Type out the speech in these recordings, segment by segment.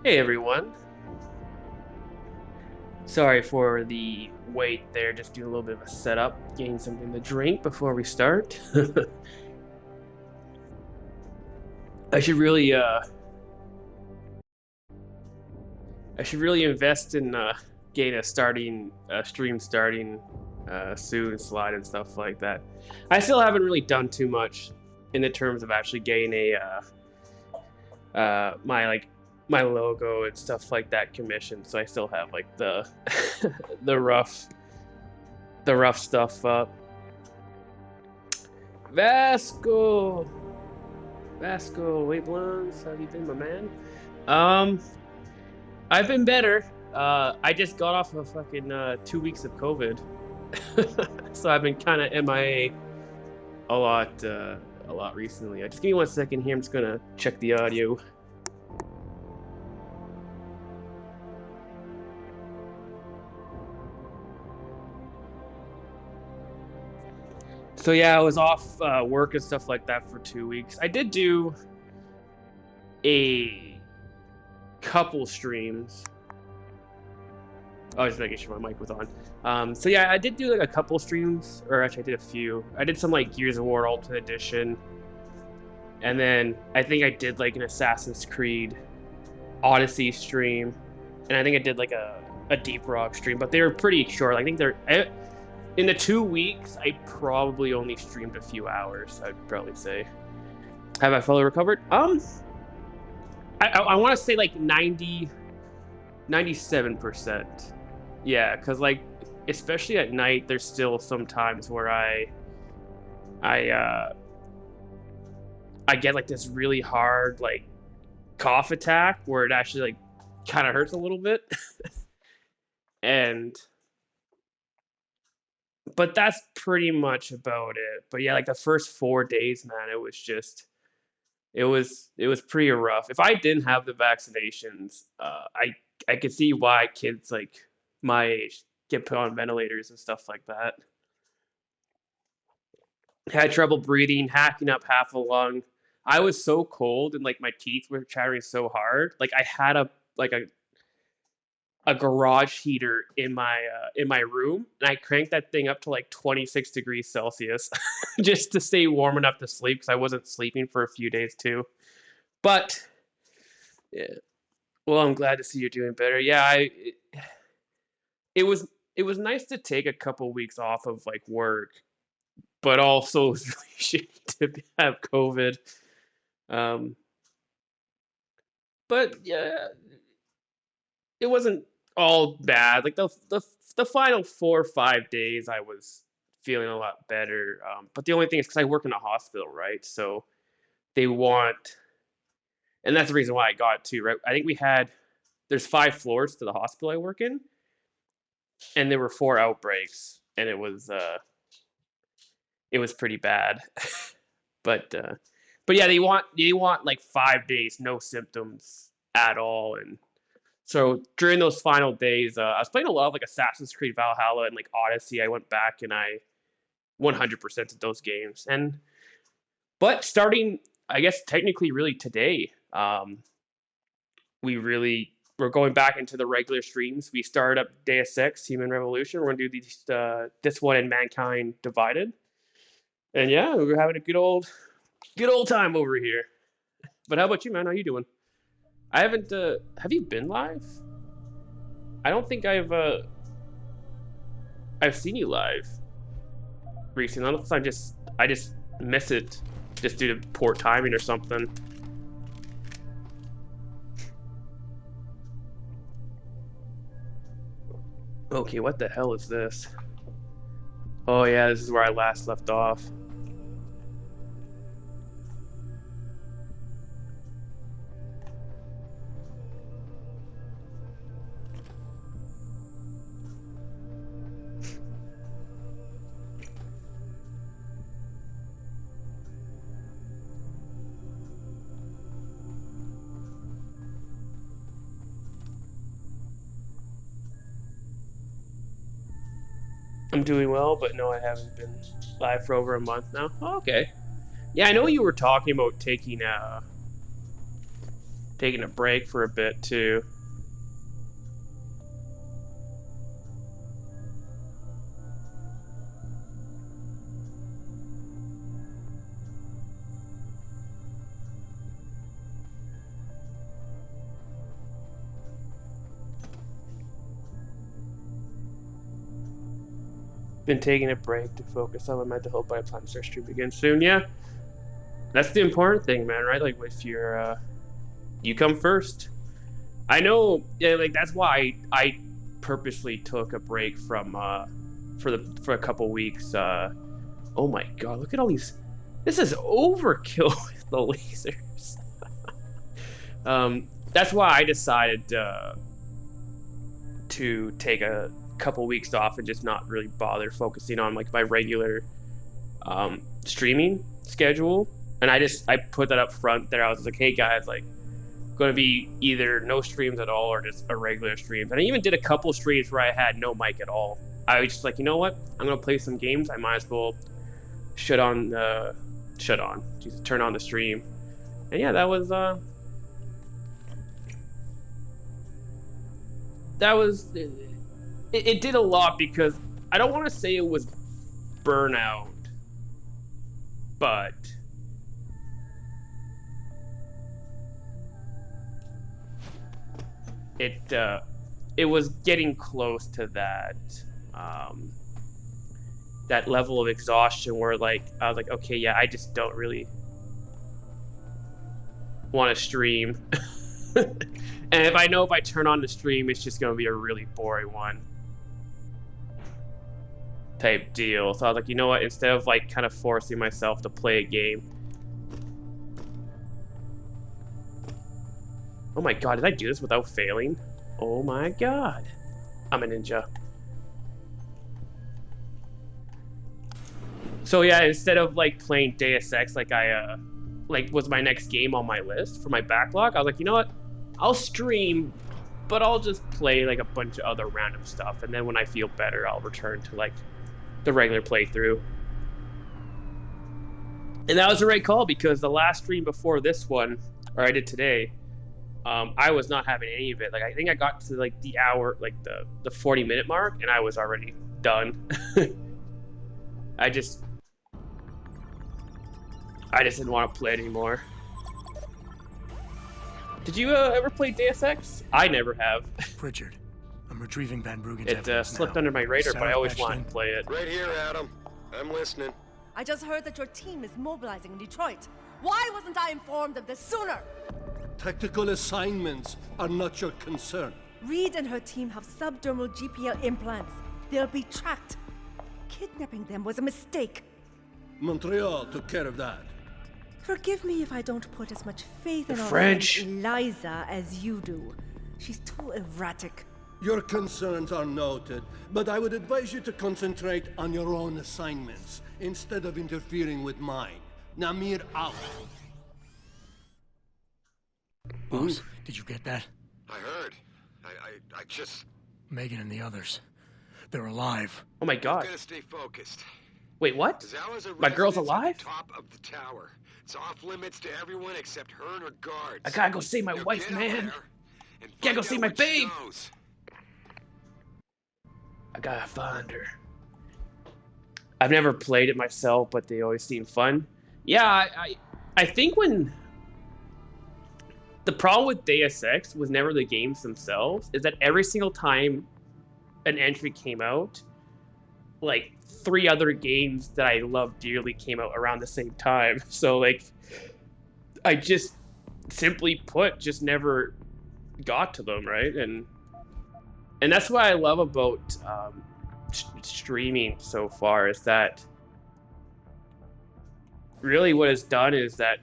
Hey everyone. Sorry for the wait there, just doing a little bit of a setup, getting something to drink before we start. I should really I should really invest in getting a starting stream starting soon slide and stuff like that. I still haven't really done too much in the terms of actually getting a my my logo and stuff like that commissioned, so I still have like the the rough stuff up. Vasco, Vasco, wait, blondes, how have you been, my man? Um, I've been better. I just got off of fucking 2 weeks of COVID, so I've been kind of MIA a lot recently. Just give me 1 second here. I'm just gonna check the audio. So yeah, I was off work and stuff like that for 2 weeks. I did do a couple streams. I was just making sure my mic was on. So yeah, I did do like a couple streams, or actually I did a few. I did some like Gears of War Ultimate Edition, and then I think I did like an Assassin's Creed Odyssey stream, and I think I did like a Deep Rock stream, but they were pretty short. I think in the 2 weeks, I probably only streamed a few hours. I'd probably say. Have I fully recovered? I want to say like 97%. Yeah, because like especially at night, there's still some times where I I get like this really hard like cough attack where it actually like kind of hurts a little bit, and but that's pretty much about it. But yeah, like the first 4 days, man, it was just it was pretty rough. If I didn't have the vaccinations, I could see why kids like my age get put on ventilators and stuff like that. Had trouble breathing, hacking up half a lung. I was so cold and like my teeth were chattering so hard. Like I had a garage heater in my room, and I cranked that thing up to like 26 degrees Celsius just to stay warm enough to sleep because I wasn't sleeping for a few days too. But yeah, well, I'm glad to see you're doing better. Yeah, it was it was nice to take a couple weeks off of like work, but also it was really shitty to have COVID. Um, but yeah, it wasn't all bad. Like the final 4 or 5 days, I was feeling a lot better. But the only thing is because I work in a hospital, right? So they want, and that's the reason why I got it too, right? I think there's 5 floors to the hospital I work in, and there were 4 outbreaks, and it was pretty bad. but but yeah, they want like 5 days, no symptoms at all, and so during those final days, I was playing a lot of like Assassin's Creed Valhalla and like Odyssey. I went back and I 100% of those games, and but starting, I guess technically, really today, we're going back into the regular streams. We started up Deus Ex Human Revolution. We're gonna do this one and Mankind Divided, and yeah, we're having a good old time over here. But how about you, man? How you doing? I haven't. Have you been live? I don't think I've seen you live recently. Unless I just miss it just due to poor timing or something. Okay, what the hell is this? Oh yeah, this is where I last left off. I'm doing well, but no, I haven't been live for over a month now. Oh, okay. Yeah, I know you were talking about taking a break for a bit too. Been taking a break to focus on my mental health, but I plan to start streaming again soon. Yeah, that's the important thing, man. Right? Like, if you're, you come first. I know. Yeah, like that's why I purposely took a break from for a couple weeks. Oh my god, look at all these. This is overkill with the lasers. That's why I decided to take a couple weeks off and just not really bother focusing on like my regular streaming schedule. And I put that up front there. I was like, hey guys, like, going to be either no streams at all or just a regular stream. And I even did a couple streams where I had no mic at all. I was just like, you know what? I'm going to play some games. I might as well turn on the stream. And yeah, that was it did a lot because I don't want to say it was burnout, but it was getting close to that that level of exhaustion where like I was like, okay, yeah, I just don't really want to stream. And if I know if I turn on the stream, it's just going to be a really boring one type deal. So I was like, you know what? Instead of like kind of forcing myself to play a game. Oh my god, did I do this without failing? Oh my god. I'm a ninja. So yeah, instead of like playing Deus Ex like I like was my next game on my list for my backlog, I was like, you know what? I'll stream, but I'll just play like a bunch of other random stuff, and then when I feel better, I'll return to like the regular playthrough. And that was the right call because the last stream before this one, or I did today, I was not having any of it. Like I think I got to like the hour, like the 40-minute mark, and I was already done. I just didn't want to play it anymore. Did you ever play Deus Ex? I never have. Pritchard, I'm retrieving Van Bruggen's It slipped under my radar, but I always wanted to play it. Right here, Adam. I'm listening. I just heard that your team is mobilizing in Detroit. Why wasn't I informed of this sooner? Tactical assignments are not your concern. Reed and her team have subdermal GPL implants. They'll be tracked. Kidnapping them was a mistake. Montreal took care of that. Forgive me if I don't put as much faith in our French. friend Eliza as you do. She's too erratic. Your concerns are noted, but I would advise you to concentrate on your own assignments instead of interfering with mine. Namir out. Boss, did you get that? I heard. I just... Megan and the others. They're alive. Oh my god. Gotta stay focused. Wait, what? Zala's a My girl's residence at alive? the top of the tower. It's off limits to everyone except her and her guards. I gotta go save my Now wife, get out man. there and Gotta go find see out my what she babe. knows. I gotta find her. I've never played it myself, but they always seem fun. Yeah, I think when... The problem with Deus Ex was never the games themselves, is that every single time an entry came out, like 3 other games that I love dearly came out around the same time. So like, I just simply put, just never got to them, right? And that's what I love about streaming so far, is that really what it's done is that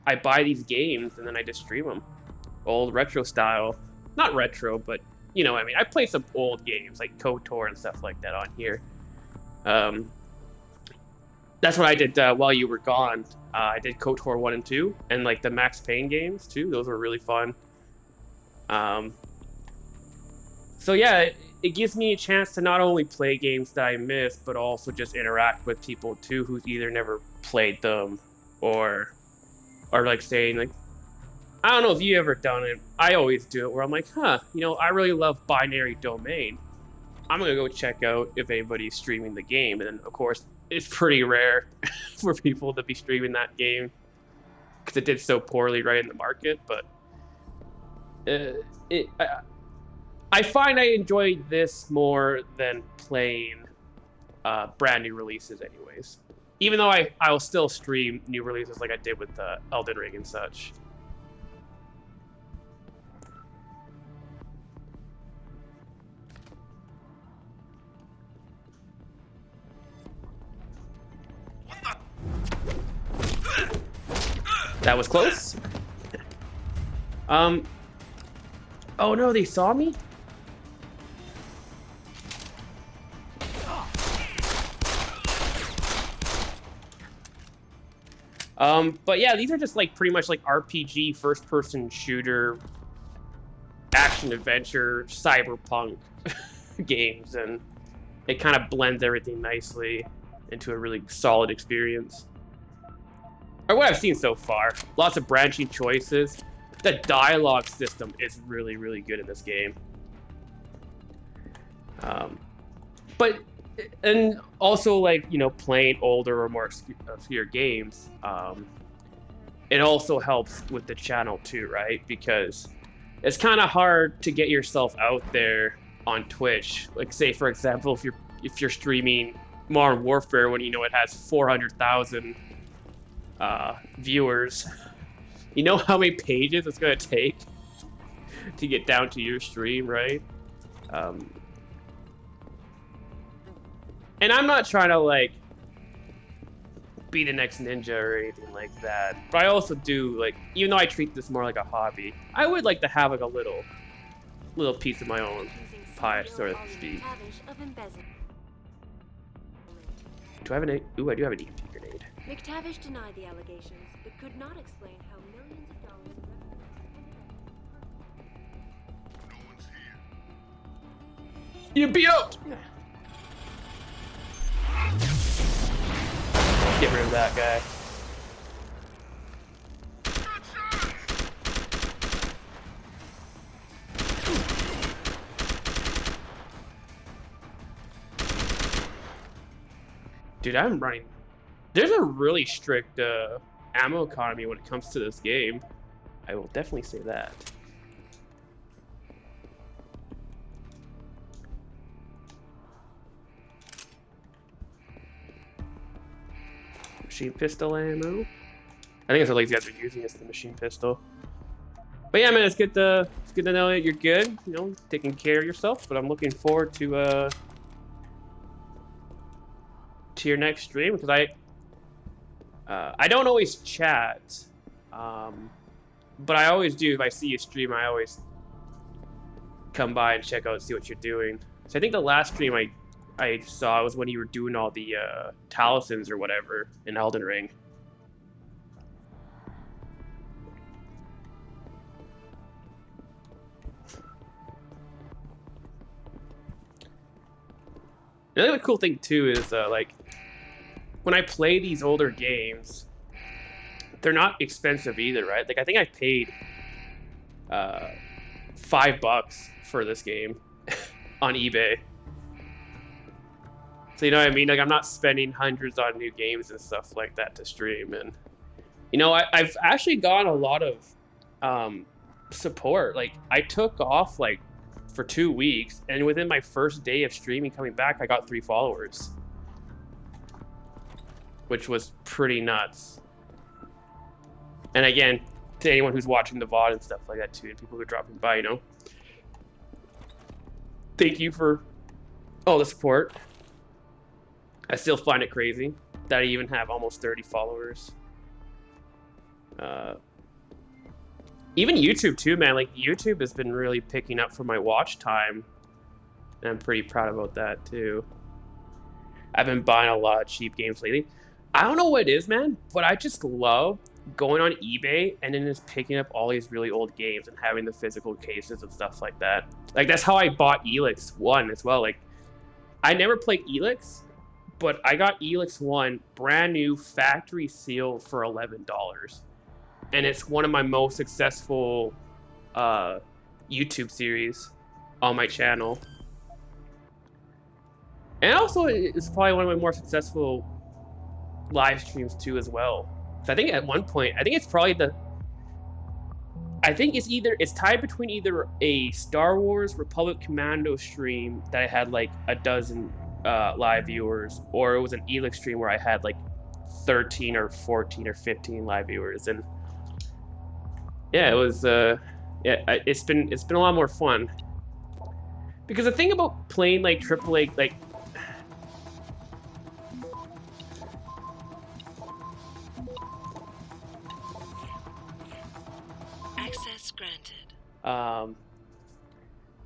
I buy these games and then I just stream them, old retro style. Not retro, but you know what I mean. I play some old games like KOTOR and stuff like that on here. That's what I did while you were gone. I did KOTOR 1 and 2, and like the Max Payne games too. Those were really fun. So yeah, it gives me a chance to not only play games that I missed, but also just interact with people too who's either never played them or like saying like, I don't know if you ever done it. I always do it where I'm like, huh, you know, I really love Binary Domain. I'm gonna go check out if anybody's streaming the game, and then of course it's pretty rare for people to be streaming that game because it did so poorly right in the market. But I find I enjoy this more than playing brand new releases, anyways. Even though I'll still stream new releases like I did with Elden Ring and such. That was close. Oh no, they saw me? But yeah, these are just like pretty much like RPG first-person shooter, action-adventure, cyberpunk games, and it kind of blends everything nicely into a really solid experience. Or what I've seen so far. Lots of branching choices. The dialogue system is really, really good in this game. And also, like, you know, playing older or more obscure games, it also helps with the channel too, right? Because it's kind of hard to get yourself out there on Twitch. Like, say for example, if you're streaming Modern Warfare when you know it has 400,000 viewers, you know how many pages it's gonna take to get down to your stream, right? And I'm not trying to like be the next ninja or anything like that, but I also do, like, even though I treat this more like a hobby, I would like to have like a little piece of my own pie, so to speak. Do I have an? Ooh, I do have an EMP grenade. McTavish denied the allegations, but could not explain how millions of dollars of revenue... No one's here. EMP out! Get rid of that guy. Dude, I'm running. There's a really strict ammo economy when it comes to this game. I will definitely say that. Machine pistol ammo. I think that's what these guys are using, is the machine pistol. But yeah, man, it's good to know that you're good. You know, taking care of yourself. But I'm looking forward to your next stream, because I don't always chat, but I always do. If I see you stream, I always come by and check out and see what you're doing. So I think the last stream I saw was when you were doing all the talismans or whatever in Elden Ring. The other cool thing too is like when I play these older games, they're not expensive either, right? Like I think I paid $5 for this game on eBay. So you know what I mean? Like I'm not spending hundreds on new games and stuff like that to stream. And you know, I've actually gotten a lot of support. Like I took off like for 2 weeks, and within my first day of streaming coming back, I got 3 followers, which was pretty nuts. And again, to anyone who's watching the VOD and stuff like that too, and people who are dropping by, you know, thank you for all the support. I still find it crazy that I even have almost 30 followers. Even YouTube too, man. Like YouTube has been really picking up for my watch time, and I'm pretty proud about that too. I've been buying a lot of cheap games lately. I don't know what it is, man, but I just love going on eBay and then just picking up all these really old games and having the physical cases and stuff like that. Like that's how I bought Elix 1 as well. Like I never played Elix, but I got Elix 1 brand new factory sealed for $11. and it's one of my most successful YouTube series on my channel. And also, it's probably one of my more successful live streams too, as well. So I think at one point, I think it's probably it's tied between either a Star Wars Republic Commando stream that I had like a dozen live viewers, or it was an Elix stream where I had like 13 or 14 or 15 live viewers. And yeah, it was it's been a lot more fun, because the thing about playing like AAA, like access granted.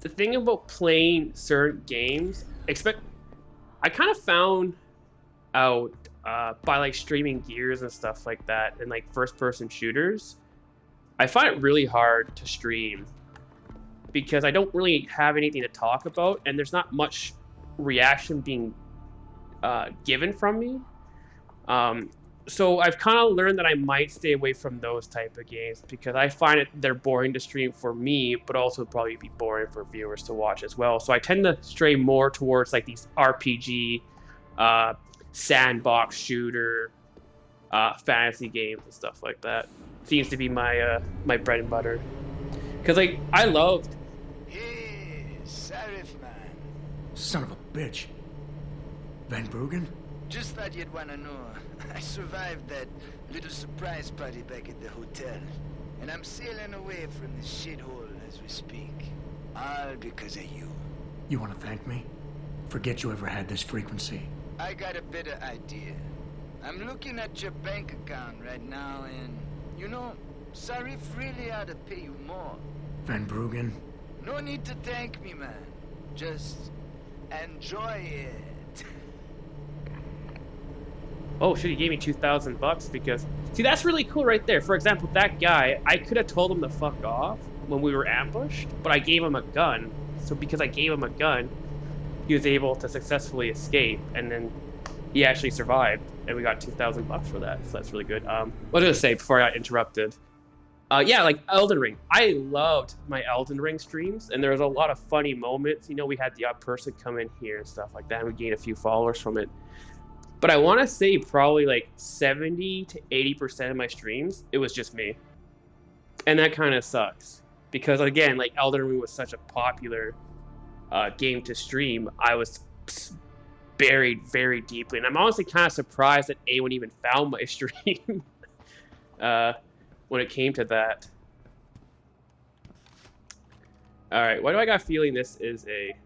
The thing about playing certain games, I kind of found out by like streaming Gears and stuff like that, and like first-person shooters, I find it really hard to stream because I don't really have anything to talk about, and there's not much reaction being given from me. So I've kind of learned that I might stay away from those type of games because I find they're boring to stream for me, but also probably be boring for viewers to watch as well. So I tend to stray more towards like these RPG, sandbox shooter, fantasy games and stuff like that. Seems to be my my bread and butter. Cause like I loved. Hey, Sarif man. Son of a bitch. Van Bruggen? Just thought you'd wanna know. I survived that little surprise party back at the hotel. And I'm sailing away from this shithole as we speak. All because of you. You want to thank me? Forget you ever had this frequency. I got a better idea. I'm looking at your bank account right now and, you know, Sarif really ought to pay you more. Van Bruggen? No need to thank me, man. Just enjoy it. Oh shit, he gave me $2,000 because... See, that's really cool right there. For example, that guy, I could have told him to fuck off when we were ambushed, but I gave him a gun. So because I gave him a gun, he was able to successfully escape, and then he actually survived, and we got $2,000 for that, so that's really good. What was I gonna say before I got interrupted? Yeah, like Elden Ring. I loved my Elden Ring streams, and there was a lot of funny moments. You know, we had the odd person come in here and stuff like that, and we gained a few followers from it. But I want to say probably like 70 to 80% of my streams, it was just me. And that kind of sucks. Because again, like Elden Ring was such a popular game to stream, I was buried very deeply. And I'm honestly kind of surprised that anyone even found my stream when it came to that. Alright, why do I got a feeling this is a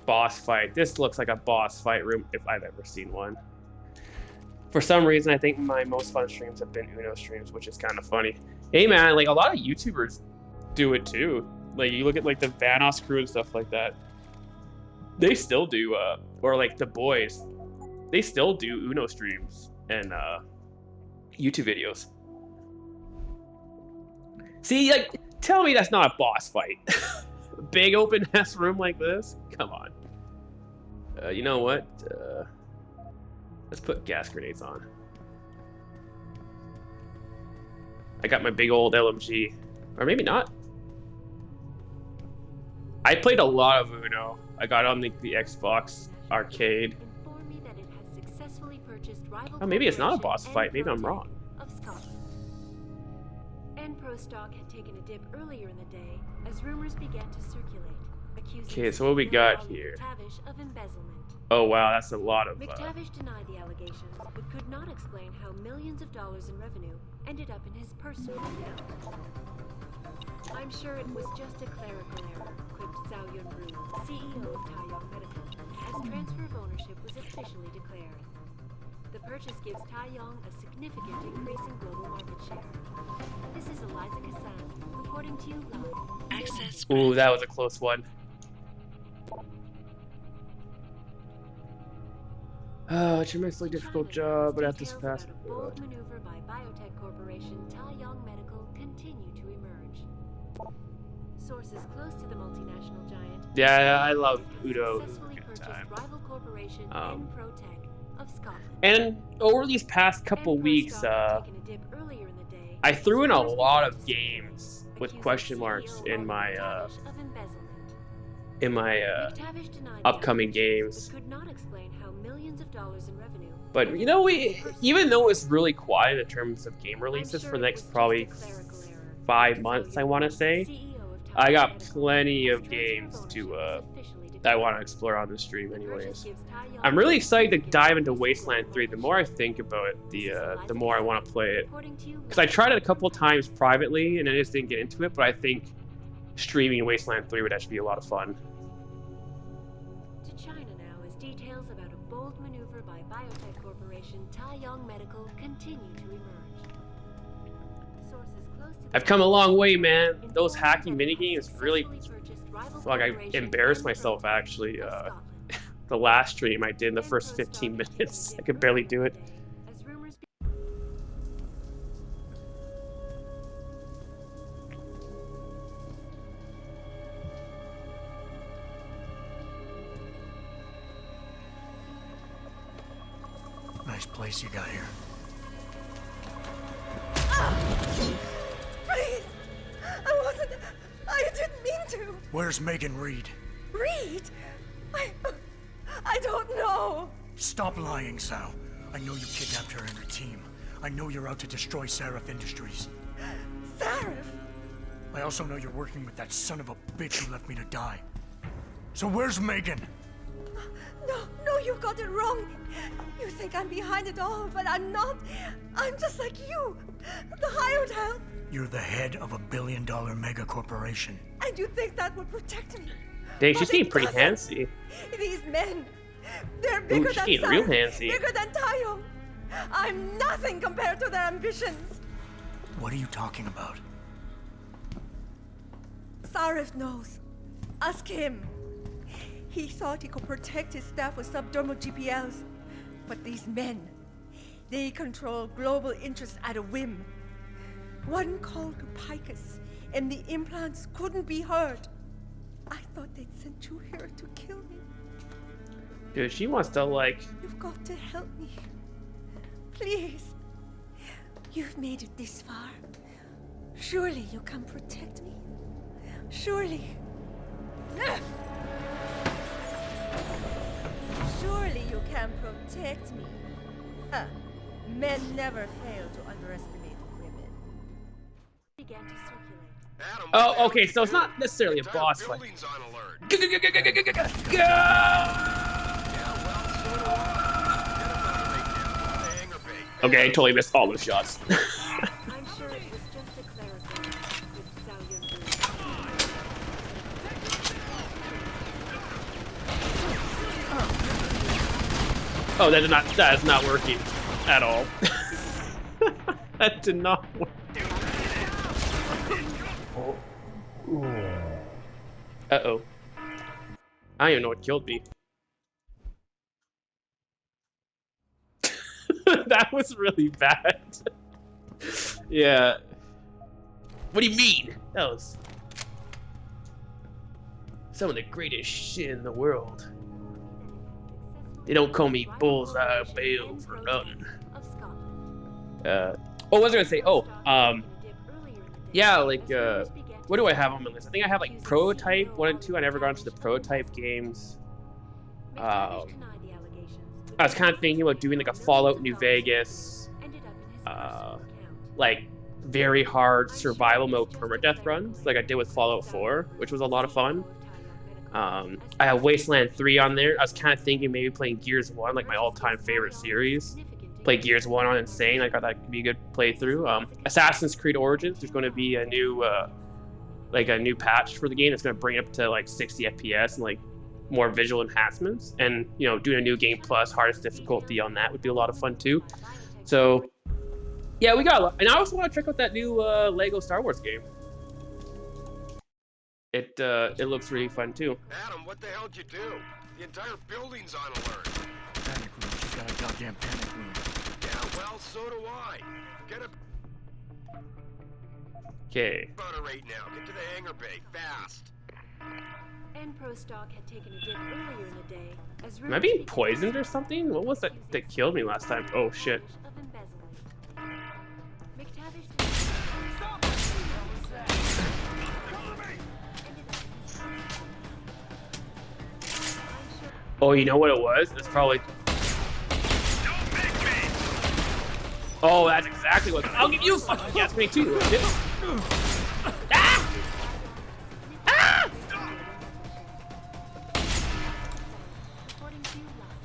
boss fight? This looks like a boss fight room if I've ever seen one. For some reason, I think my most fun streams have been Uno streams, which is kind of funny. Hey man, like a lot of YouTubers do it too. Like you look at like the Vanoss crew and stuff like that. They still do, or like the boys, they still do Uno streams and YouTube videos. See, like, tell me that's not a boss fight. Big open ass room like this? Come on. You know what? Let's put gas grenades on. I got my big old LMG. Or maybe not. I played a lot of Uno. I got on the Xbox arcade. Inform me that it has successfully purchased rival Oh, maybe it's not a boss corporation fight. Maybe I'm Enprotech wrong. Of Scotland. Enpro stock had taken a dip earlier in the day as rumors began to circulate, accusing Okay, so what we CEO got Ollie here? McTavish of embezzlement. Oh wow, that's a lot of... McTavish denied the allegations, but could not explain how millions of dollars in revenue ended up in his personal account. I'm sure it was just a clerical error, quipped Zhao Yunru, CEO of Taiyong Medical, as transfer of ownership was officially declared. The purchase gives Taiyong a significant increase in global market share. This is Eliza Kassan, reporting to you live. Access Ooh, that was a close one. It's a immensely difficult job, but after this Details past... about a bold maneuver by biotech corporation Taiyong Medical continue to emerge. Sources close to the multinational giant. Yeah, I love Udo. Successfully Good purchased time. rival corporation Um, Enprotech of Scotland. And over these past couple Emperor weeks, Stock had taken a dip earlier in the day I as threw in a rumors lot began of to games circulate, with accusing question marks CEO in my Oliver McTavish of embezzlement. McTavish denied upcoming the allegations, games. but could not explain how millions of dollars in revenue But ended you know, up in his personal even though it's account. really quiet in terms of game I'm releases sure for the it was next just probably a clerical error, 5 Zhao months, I Yunru, want to say, CEO of I Taiwan got Medical, plenty has of transfer games ownership to was officially that I declared. want to explore on the stream The purchase anyways. gives Taiyang I'm really excited to significant dive into increase in Wasteland global 3. The market more I share. think about it, This is the Eliza more I want to Castle, play it. reporting to you Because I live tried it a from couple the times privately and I just didn't get into it, but I think streaming Wasteland 3 would actually be a lot of fun. To China now as details about a bold maneuver by biotech corporation Taiyang Medical continue to emerge. Sources close to the I've come a long way, man. informed Those that hacking it has minigames really... successfully purchased rival Fuck, I corporation embarrassed and myself Proton actually. of Scotland. The last stream I did in the Emperor first Stock 15 had taken a minutes. dip I could barely earlier do in it. the day, as rumors Nice place you got here. Please! I didn't mean to! Where's Megan Reed? Reed? I don't know! Stop lying, Sal. I know you kidnapped her and her team. I know you're out to destroy Seraph Industries. Sarif! I also know you're working with that son of a bitch who left me to die. So where's Megan? No, you got it wrong. You think I'm behind it all, but I'm not. I'm just like you. The hired help. You're the head of a billion-dollar mega corporation. And you think that would protect me. Dang, But she's it getting pretty doesn't. handsy. These men. They're bigger she's than getting real Sarif, handsy. bigger than Tayo. I'm nothing compared to their ambitions. What are you talking about? Sarif knows. Ask him. He thought he could protect his staff with subdermal GPLs. But these men, they control global interests at a whim. One call to Picus, and the implants couldn't be heard. I thought they'd sent you here to kill me. Dude, she wants to, like... You've got to help me. Please. You've made it this far. Surely you can protect me. Surely. Surely you can protect me. Huh. Men never fail to underestimate women. began to circulate. Adam, what the Oh, hell okay, did so you it's do? not necessarily a The boss entire fight. building's on alert. Go! Yeah, well, so do I. Get him out right now. The hangar bay. Okay, I totally missed all those shots. I'm sure it was just a clerical error with Zhao Yunru. Oh, that is not working at all. That did not work. Uh-oh. I don't even know what killed me. That was really bad. Yeah. What do you mean? That was some of the greatest shit in the world. They don't call me Bullseye Bill for nothing. Of Scotland. What was I gonna say? Oh, yeah, like, what do I have on my list? I think I have, like, Prototype 1 and 2. I never got into the Prototype games. I was kind of thinking about doing, like, a Fallout New Vegas, like, very hard survival mode permadeath runs, like I did with Fallout 4, which was a lot of fun. I have Wasteland 3 on there. I was kind of thinking maybe playing Gears 1, like my all-time favorite series. Play Gears 1 on Insane. I thought that could be a good playthrough. Assassin's Creed Origins, there's going to be a new patch for the game that's going to bring it up to like 60 FPS and like more visual enhancements. And, you know, doing a new game plus hardest difficulty on that would be a lot of fun too. So, yeah, we got a lot. And I also want to check out that new Lego Star Wars game. It looks really fun too. Adam, what the hell'd you do? The entire building's on alert. Panic room. She's got a goddamn panic room. Yeah, well, so do I. Get a Okay. about it right now. Get to the hangar bay, fast. Enpro stock had taken a dip earlier in the day as as Am I rumors being began to poisoned or circulate, something? What was that accusing that killed me last time? Oh shit. McTavish of embezzlement. McTavish Oh, you know what it was? It's probably. Oh, that's exactly what. I'll give you a fucking gas grenade too, little shit. Ah! Ah!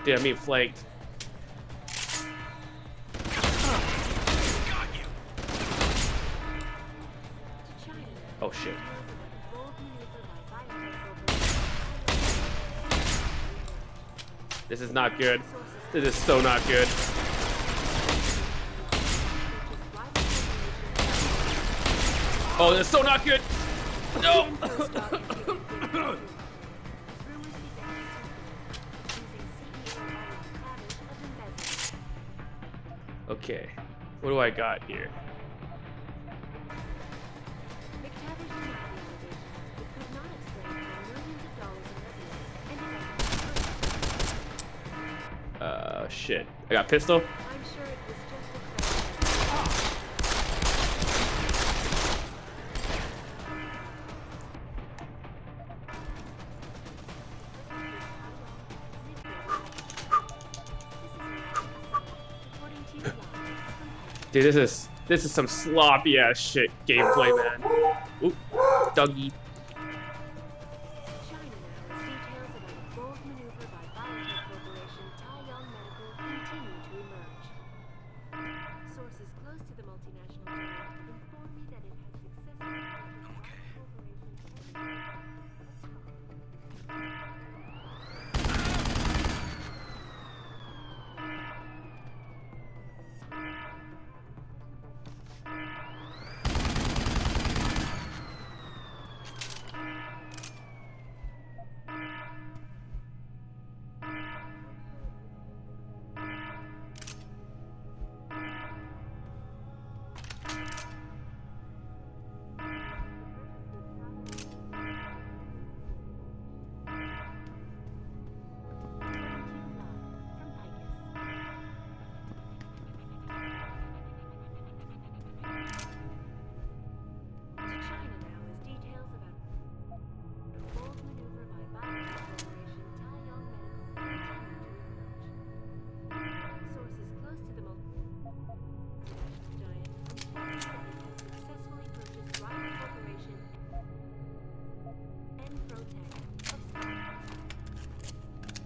Dude, I'm being flanked. Oh shit. This is not good. This is so not good. Oh, this is so not good. No. Okay. What do I got here? Shit. I got pistol. I'm sure it was just a Dude, this is some sloppy ass shit gameplay, man. Oop, Dougie. China now, as details about a bold maneuver by biotech corporation Taiyang Medical continue to emerge. Sources close to the multinational giant inform me that it has successfully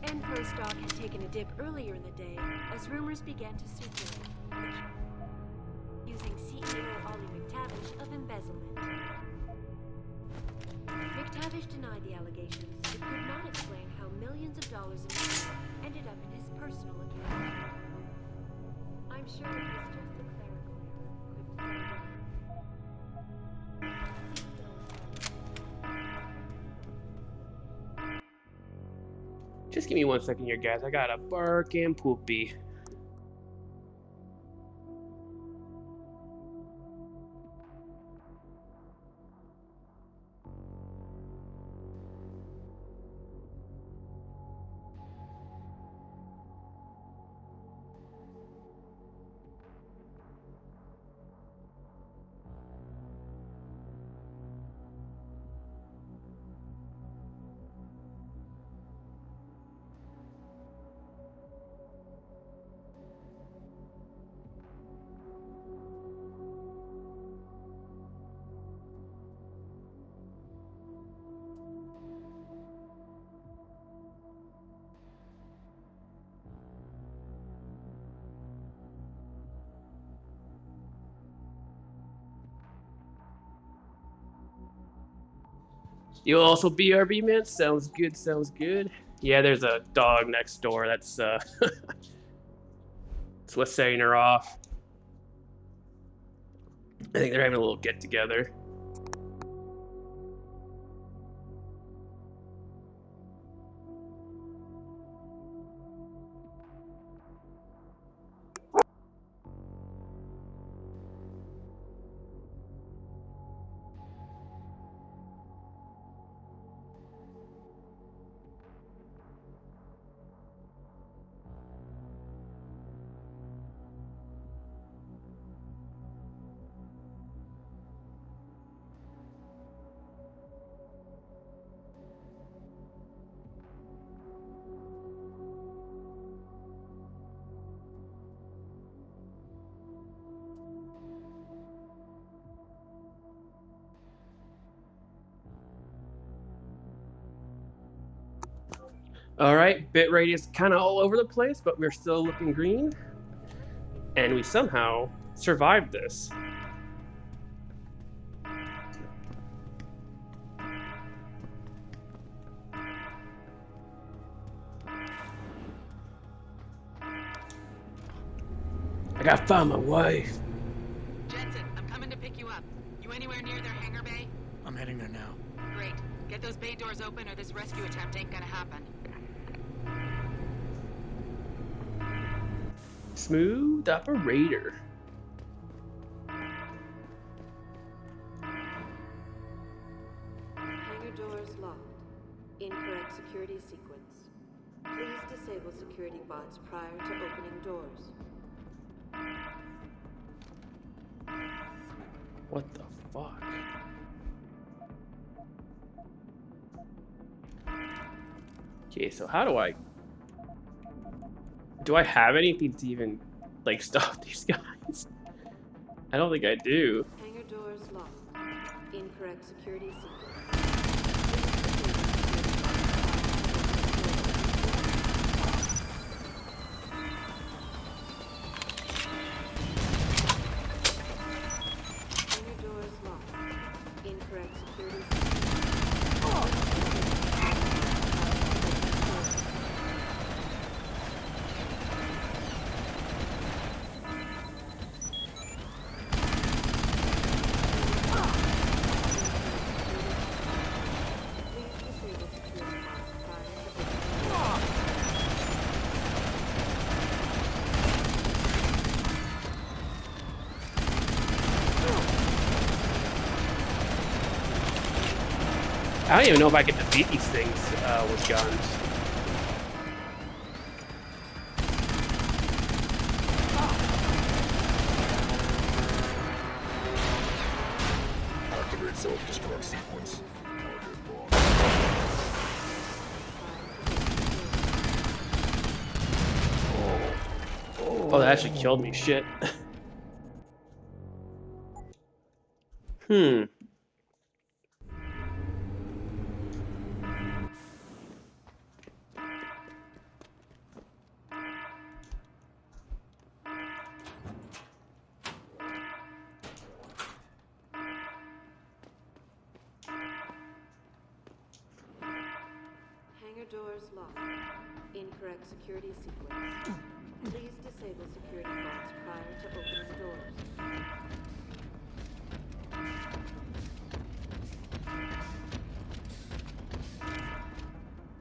Enpro stock had taken a dip earlier in the day as rumors began to circulate, accusing CEO Ollie McTavish of embezzlement. McTavish denied the allegations, but could not explain how millions of dollars in money ended up in his personal account. I'm sure it was just a clerical error, Just give me 1 second here, guys. I got a bark and poopy. You'll also BRB, man? Sounds good, sounds good. Yeah, there's a dog next door. That's that's what's setting her off. I think they're having a little get together. Alright, bitrate is kind of all over the place, but we're still looking green. And we somehow survived this. I gotta find my wife. Jensen, I'm coming to pick you up. You anywhere near their hangar bay? I'm heading there now. Great. Get those bay doors open or this rescue attempt ain't gonna happen. Smooth operator. Hangar doors locked. Incorrect security sequence. Please disable security bots prior to opening doors. What the fuck? Okay, so how do I have anything to even like stop these guys? I don't think I do. Hangar doors locked. Incorrect security sequence. Hangar doors locked. Incorrect security I don't even know if I can defeat these things with guns. Activate self-destruct sequence. Oh, that actually killed me. Shit. Hangar doors locked. Incorrect security sequence. Please disable security bots prior to opening doors.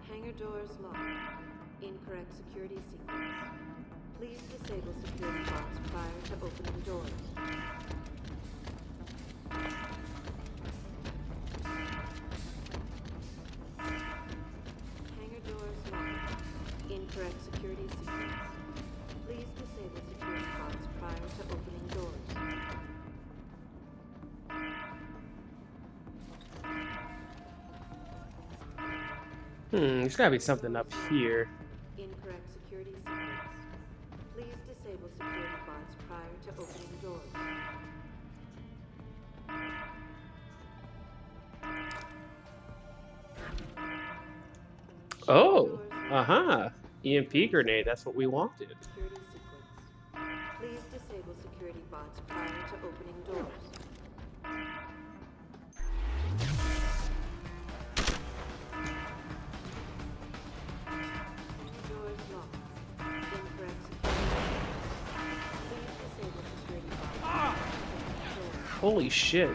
Hangar doors locked. Incorrect security sequence. Please disable security bots prior to opening doors. Hangar doors locked. Incorrect security sequence. Please disable security bots prior to opening doors. There's gotta be something up here. Incorrect security sequence. Please disable security bots prior to opening doors. Oh, EMP grenade, that's what we wanted. Security sequence. Please disable security bots prior to opening doors. Doors locked. Incorrect security. Please disable security bots prior to opening doors. Holy shit.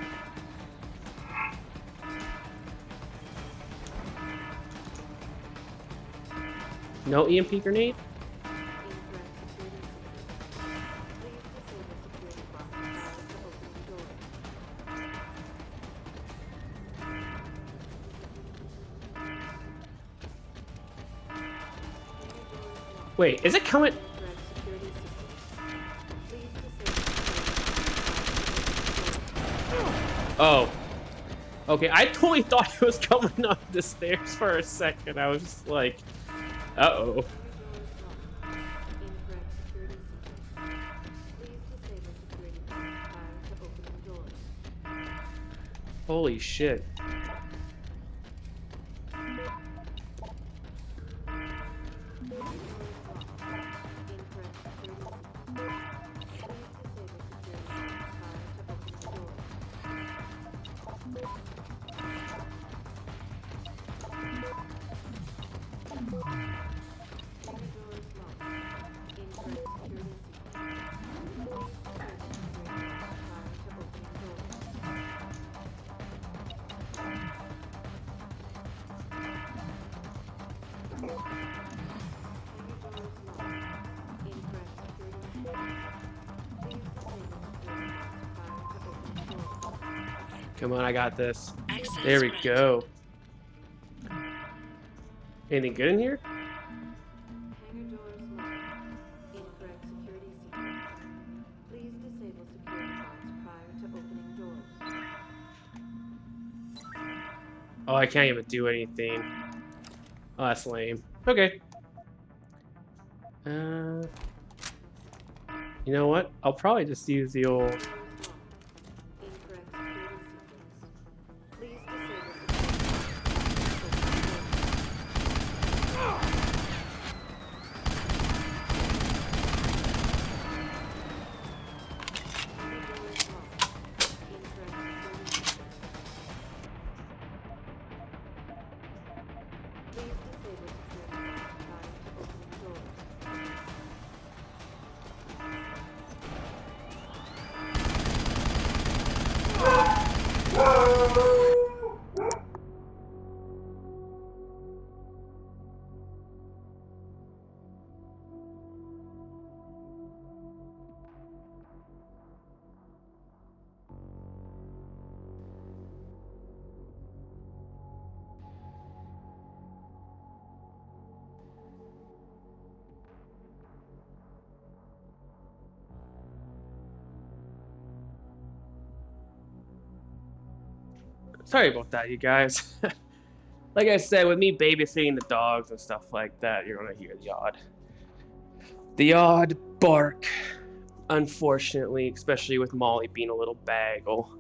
No EMP grenade? Incorrect security sequence. Please disable security bots prior to opening doors. Wait, is it coming? Incorrect security sequence. Please disable security bots prior to opening doors. Oh. Okay, I totally thought it was coming up the stairs for a second. I was just like, uh-oh. Incorrect security sequence. Please disable security bots prior to opening doors. Holy shit. Come on, I got this. Access There we granted. go. Anything good in here? Hangar doors locked. Incorrect security sequence. Please disable security bots prior to opening doors. Oh, I can't even do anything. Oh, that's lame. Okay. You know what? I'll probably just use the old... Doors locked. Incorrect security sequence. Please disable security bots. Sorry about that, you guys. Like I said, with me babysitting the dogs and stuff like that, you're gonna hear the odd bark. Unfortunately, especially with Molly being a little bagel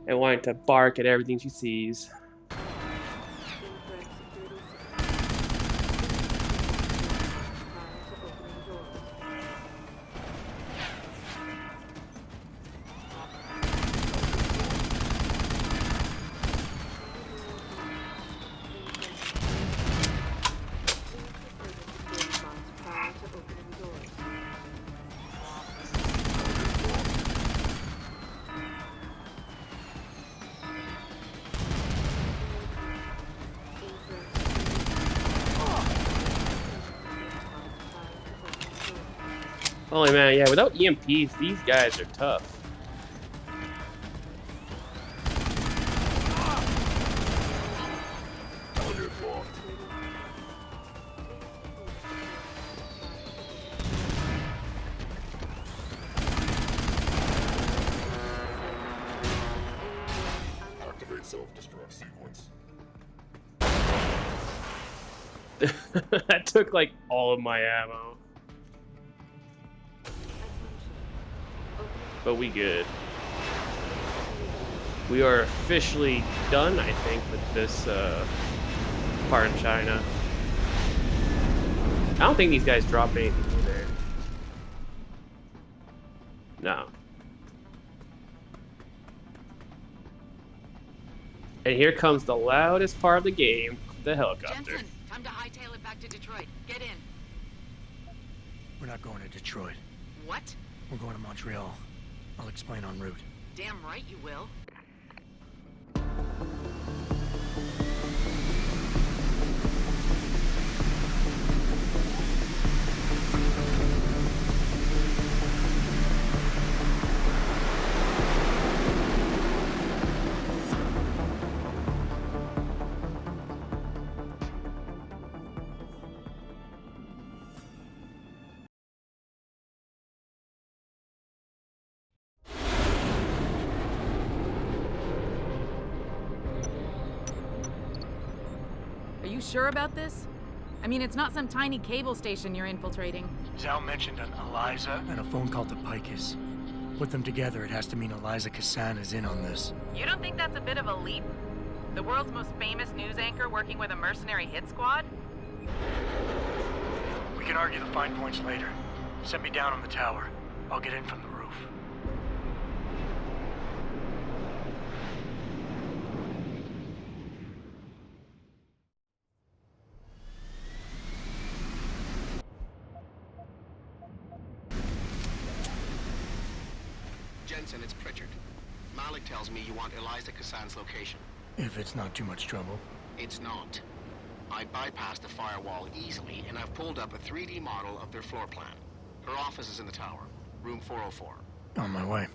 and wanting to bark at everything she sees. Incorrect security sequence. Prior to opening doors. Holy man, yeah, without EMPs, these guys are tough. Activate self-destruct sequence. That took like all of my ammo. But we good. We are officially done, I think, with this part in China. I don't think these guys drop anything either. No. And here comes the loudest part of the game, the helicopter. Jensen, time to hightail it back to Detroit. Get in. We're not going to Detroit. What? We're going to Montreal. I'll explain en route. Damn right you will. Are you sure about this? I mean, it's not some tiny cable station you're infiltrating. Zhao mentioned an Eliza and a phone call to Picus. Put them together, it has to mean Eliza Kassan is in on this. You don't think that's a bit of a leap? The world's most famous news anchor working with a mercenary hit squad? We can argue the fine points later. Send me down on the tower. I'll get in from the roof. Jensen, it's Pritchard. Malik tells me you want Eliza Kassan's location. If it's not too much trouble. It's not. I bypassed the firewall easily, and I've pulled up a 3D model of their floor plan. Her office is in the tower, room 404. On my way.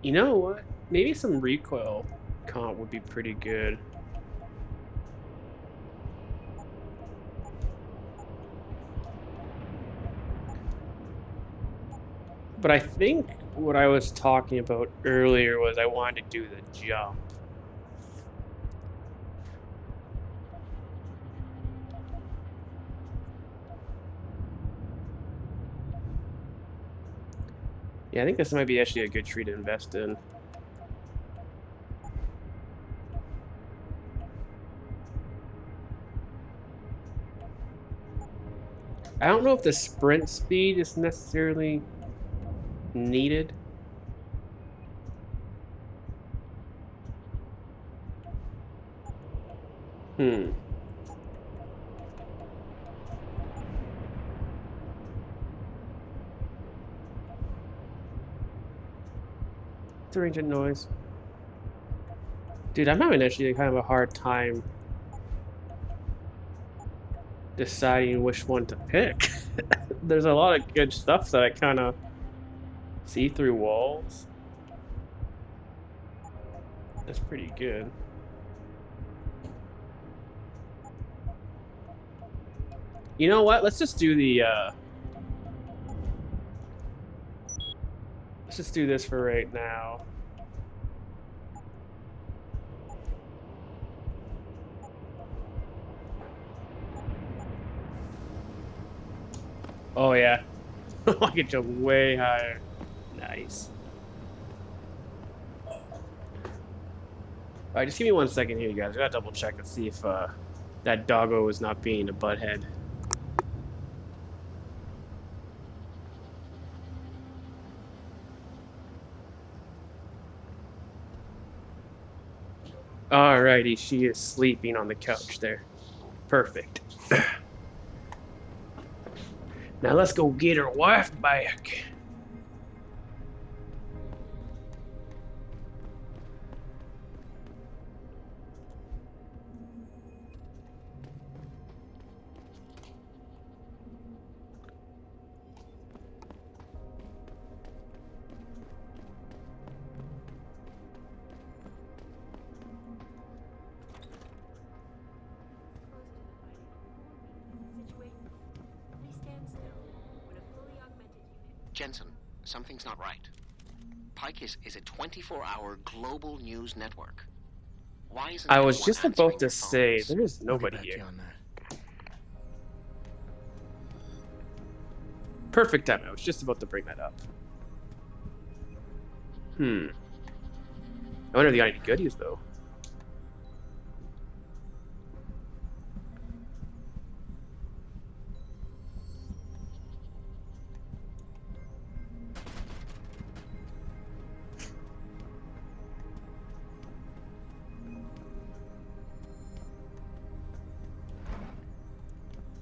You know what? Maybe some recoil comp would be pretty good. But I think what I was talking about earlier was I wanted to do the jump. Yeah, I think this might be actually a good tree to invest in. I don't know if the sprint speed is necessarily needed. It's a range of noise. Dude, I'm having actually kind of a hard time deciding which one to pick. There's a lot of good stuff that I kind of see through walls. That's pretty good. You know what? Let's just do the let's just do this for right now. Oh yeah. I can jump way higher. Nice. Alright, just give me 1 second here, you guys. I gotta double check and see if that doggo is not being a butthead. Alrighty, she is sleeping on the couch there. Perfect. Now let's go get her wife back. Jensen, something's not right. Picus is a 24-hour global news network. Why isn't I was anyone just answering about to their say, phones? there is nobody here. On that. Perfect time. I was just about to bring that up. I wonder if they got any goodies, though.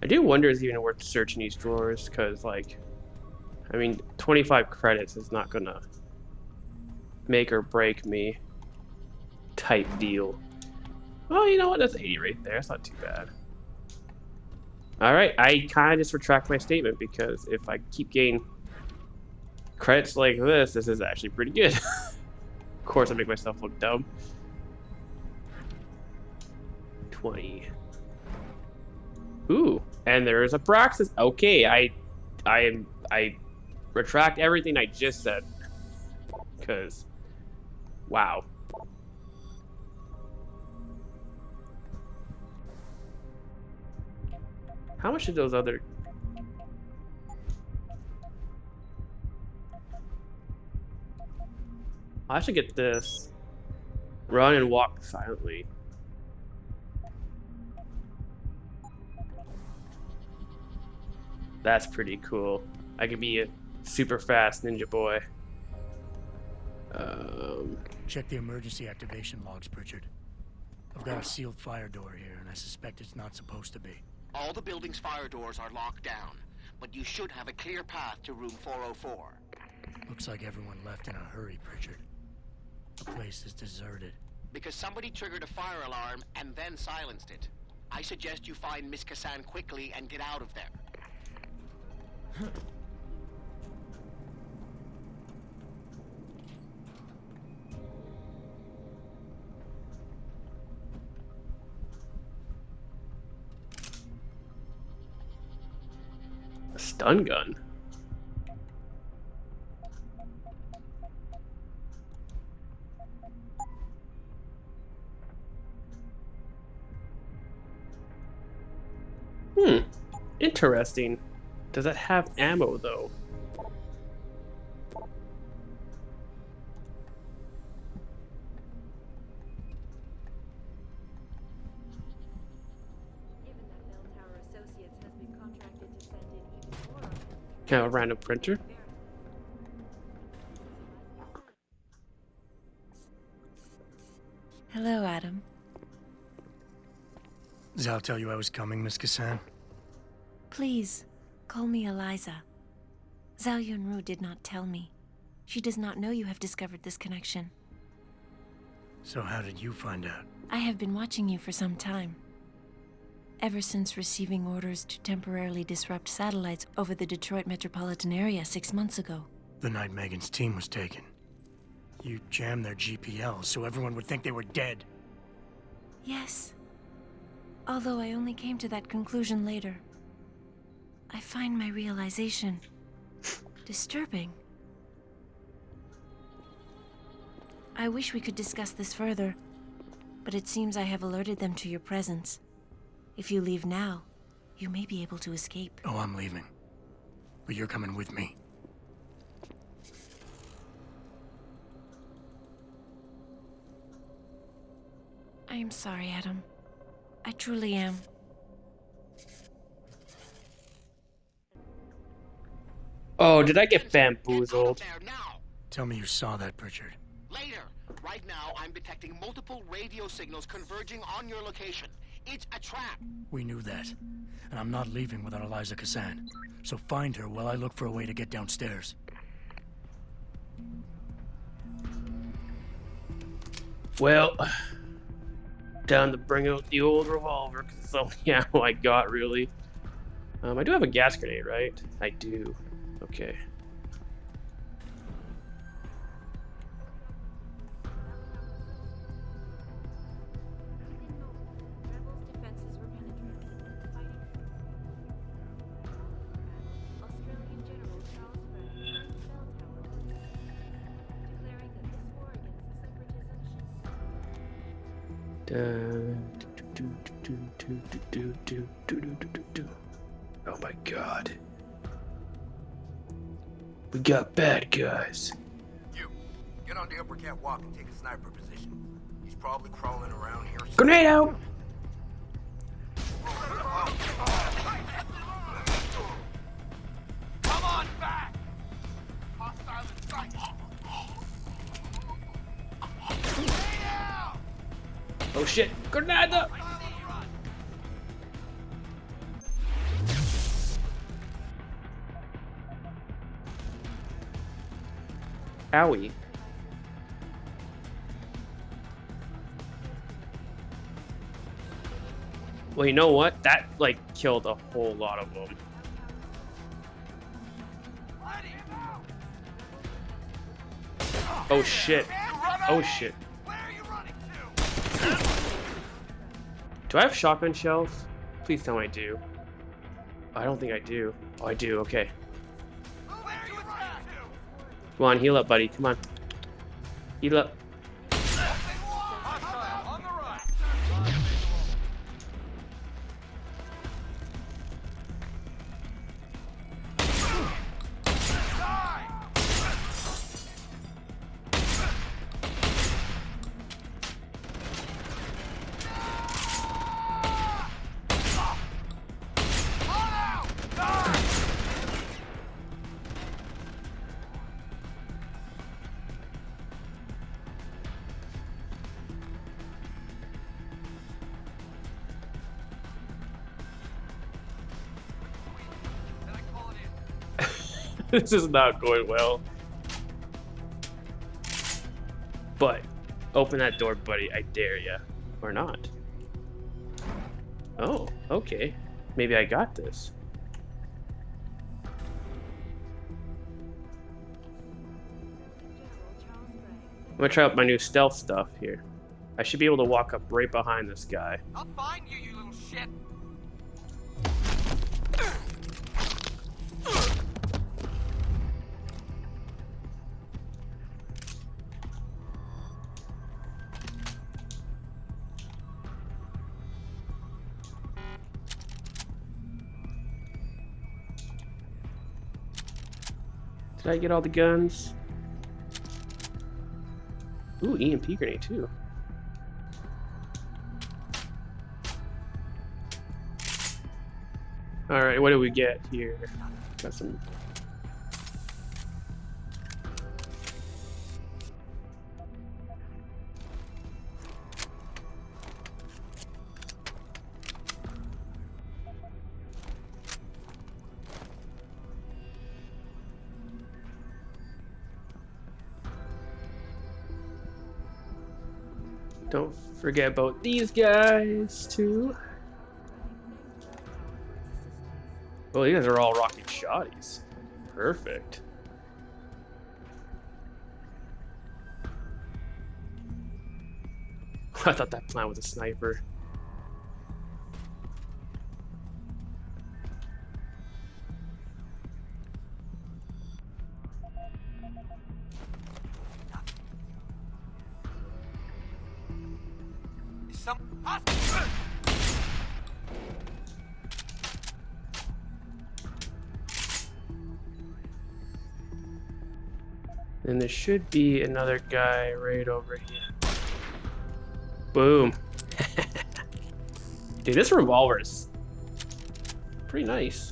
I do wonder if it's even worth searching these drawers, because, like, I mean, 25 credits is not gonna make or break me type deal. Well, you know what? That's 80 right there. That's not too bad. Alright, I kind of just retract my statement, because if I keep getting credits like this is actually pretty good. Of course, I make myself look dumb. 20. Ooh, and there's a Praxis. Okay, I retract everything I just said. Cause, wow. How much did those other? I should get this. Run and walk silently. That's pretty cool. I could be a super fast ninja boy. Check the emergency activation logs, Pritchard. I've got a sealed fire door here, and I suspect it's not supposed to be. All the building's fire doors are locked down, but you should have a clear path to room 404. Looks like everyone left in a hurry, Pritchard. The place is deserted. Because somebody triggered a fire alarm and then silenced it. I suggest you find Miss Kassan quickly and get out of there. Stun gun. Interesting. Does it have ammo though? Given that Bell Tower Associates has been contracted to send in even more Kind of a random printer. Hello, Adam. Zal tell you I was coming, Miss Kassan? Please, call me Eliza. Zhao Yunru did not tell me. She does not know you have discovered this connection. So how did you find out? I have been watching you for some time. Ever since receiving orders to temporarily disrupt satellites over the Detroit metropolitan area 6 months ago. The night Megan's team was taken. You jammed their GPL so everyone would think they were dead. Yes. Although I only came to that conclusion later. I find my realization disturbing. I wish we could discuss this further, but it seems I have alerted them to your presence. If you leave now, you may be able to escape. Oh, I'm leaving. But you're coming with me. I am sorry, Adam. I truly am. Oh, did I get bamboozled? Tell me you saw that, Pritchard. Later. Right now, I'm detecting multiple radio signals converging on your location. It's a trap. We knew that. And I'm not leaving without Eliza Kassan. So find her while I look for a way to get downstairs. Well, time to bring out the old revolver, because it's the only ammo I got, really. I do have a gas grenade, right? I do. Okay. Rebels' defenses were penetrated, fighting Australian General Charles Bragg and Bell Tower declaring that this war against the separatist Oh my god. We got bad guys. You, get on the upper catwalk and take a sniper position. He's probably crawling around here. Grenade out! Come on back! Hostile in sight! Oh shit! Grenade up! Owie. Well, you know what? That, like, killed a whole lot of them. Oh shit. Oh shit. Do I have shotgun shells? Please tell me I do. I don't think I do. Oh, I do. Okay. Come on, heal up, buddy. Come on. Heal up. This is not going well. But open that door, buddy. I dare ya. Or not. Oh, okay. Maybe I got this. I'm gonna try out my new stealth stuff here. I should be able to walk up right behind this guy. I'll find you, you little shit! Did I get all the guns? Ooh, EMP grenade too. Alright, what do we get here? Got some... Don't forget about these guys too. Well, these guys are all rocking shotties. Perfect. I thought that plan was a sniper. And there should be another guy right over here. Boom. Dude, this revolver is pretty nice.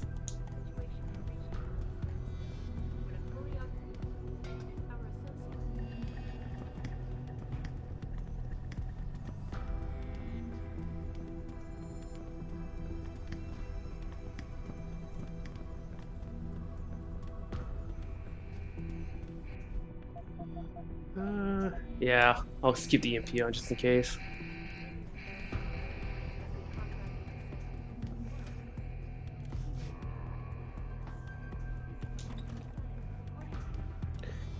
Yeah, I'll just keep the EMP on just in case.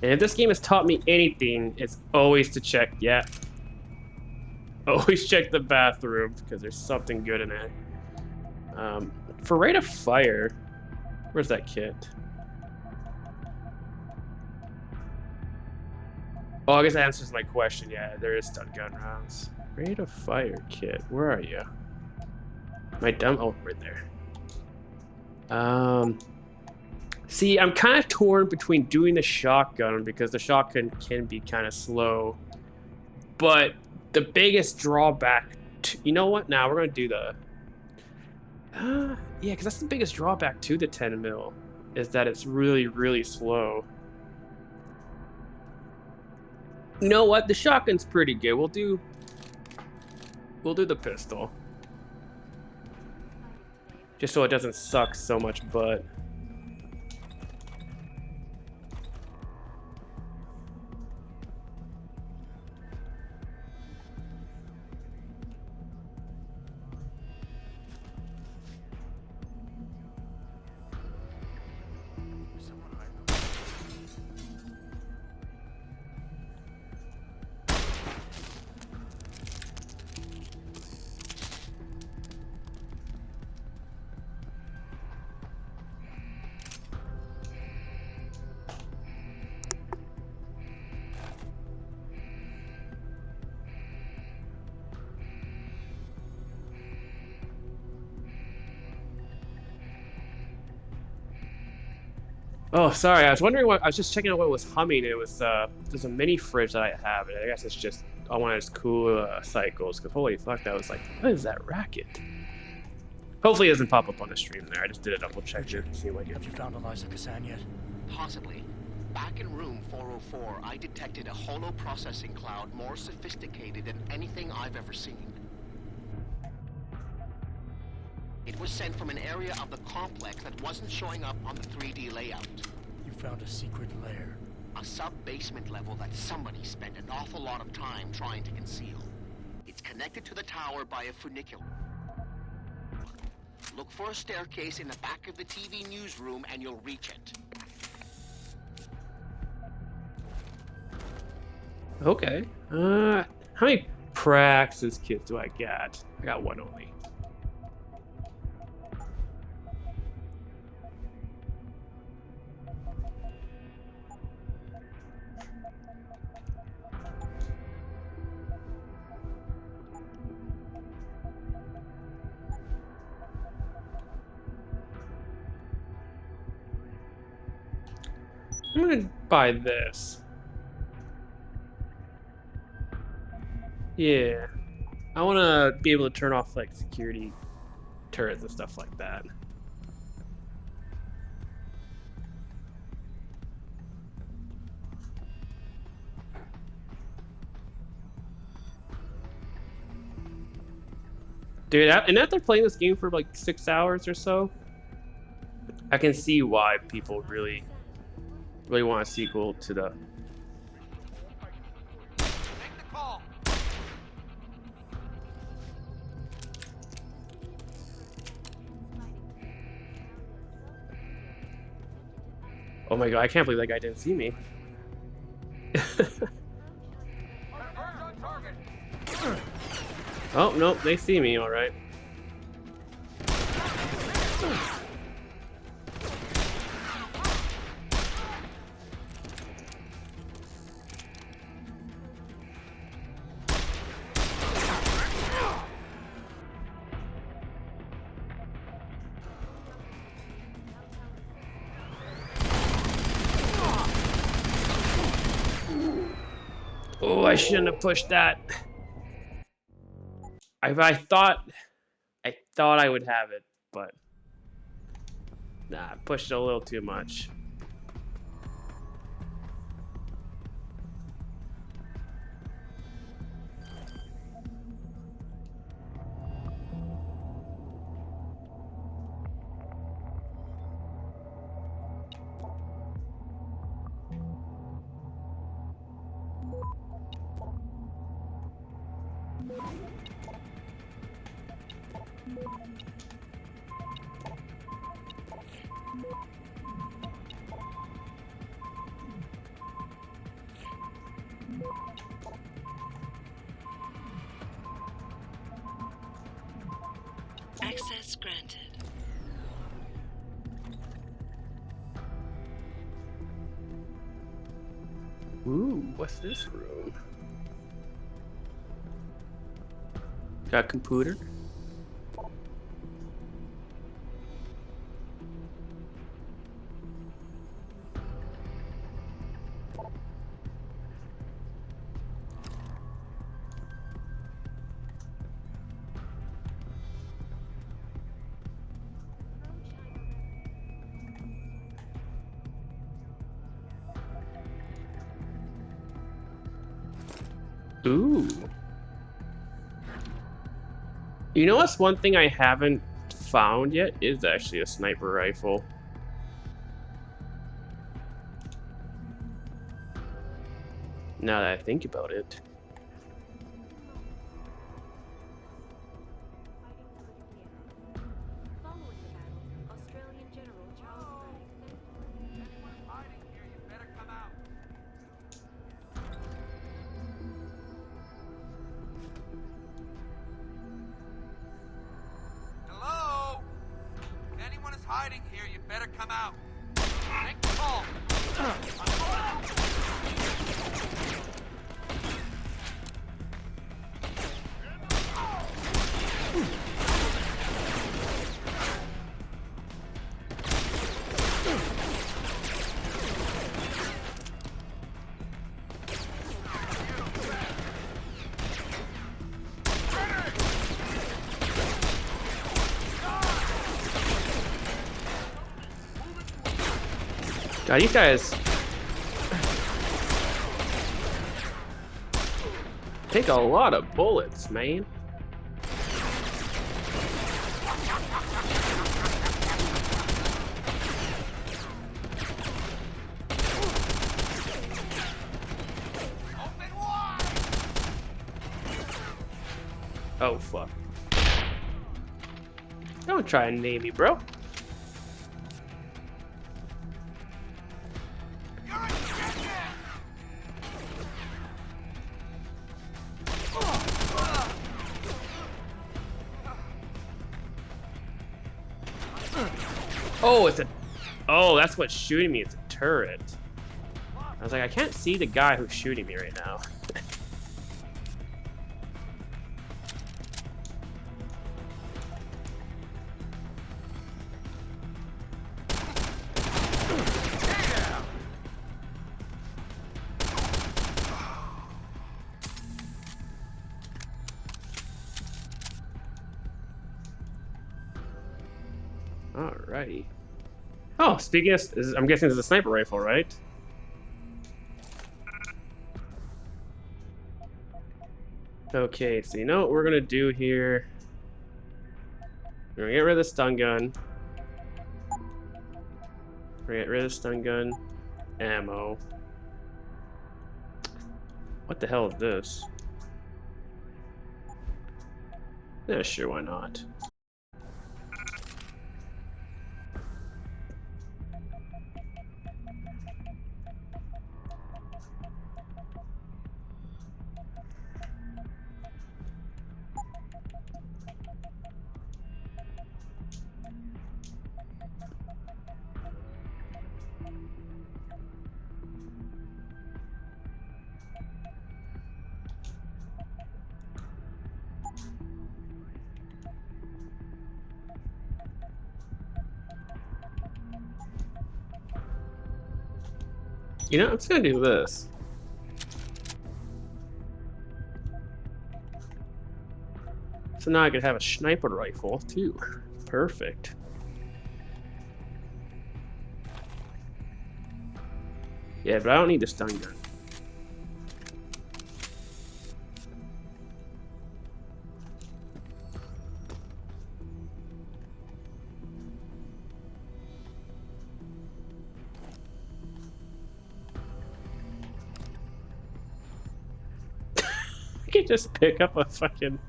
And if this game has taught me anything, it's always to check, yeah. Always check the bathroom, because there's something good in it. For rate of fire, where's that kit? Oh, I guess that answers my question. Yeah, there is stun gun rounds. Rate of fire kit, where are you? Am I dumb? Oh, right there. See, I'm kind of torn between doing the shotgun because the shotgun can be kind of slow. But the biggest drawback, you know what? Now we're gonna do the. Yeah, because that's the biggest drawback to the 10 mil, is that it's really, really slow. You know what? The shotgun's pretty good. We'll do the pistol. Just so it doesn't suck so much butt. Oh, sorry. I was wondering what. I was just checking out what was humming. It was there's a mini fridge that I have, and I guess it's just I wanted to cool cycles. Because holy fuck, that was like, what is that racket? Hopefully, it doesn't pop up on the stream there. I just did a double check to see what. Have you found Eliza Kazan yet? Possibly. Back in room 404, I detected a holo processing cloud more sophisticated than anything I've ever seen. It was sent from an area of the complex that wasn't showing up on the 3D layout. You found a secret lair. A sub-basement level that somebody spent an awful lot of time trying to conceal. It's connected to the tower by a funicular. Look for a staircase in the back of the TV newsroom and you'll reach it. Okay. How many Praxis kits do I got? I got one only. I'm gonna buy this. Yeah. I wanna be able to turn off like security turrets and stuff like that. Dude, and after playing this game for like 6 hours or so, I can see why people really want a sequel to the. Oh my god, I can't believe that guy didn't see me. Oh, nope, they see me, alright. Oh, I shouldn't have pushed that. I thought I would have it, but nah, I pushed it a little too much. Access granted. Ooh, what's this room? Got a computer. Ooh. You know what's one thing I haven't found yet is actually a sniper rifle. Now that I think about it. Hiding here, you better come out. Make the call. God, you guys take a lot of bullets, man. Oh, fuck. Don't try and name me, bro. Oh, it's a... Oh, that's what's shooting me. It's a turret. I was like, I can't see the guy who's shooting me right now. Alrighty. Oh, speaking of, I'm guessing this is a sniper rifle, right? Okay, so you know what we're gonna do here? We're gonna get rid of the stun gun. We're gonna get rid of the stun gun. Ammo. What the hell is this? Yeah, sure, why not? You know, I'm just gonna do this. So now I could have a sniper rifle too. Perfect. Yeah, but I don't need the stun gun. I can just pick up a fucking...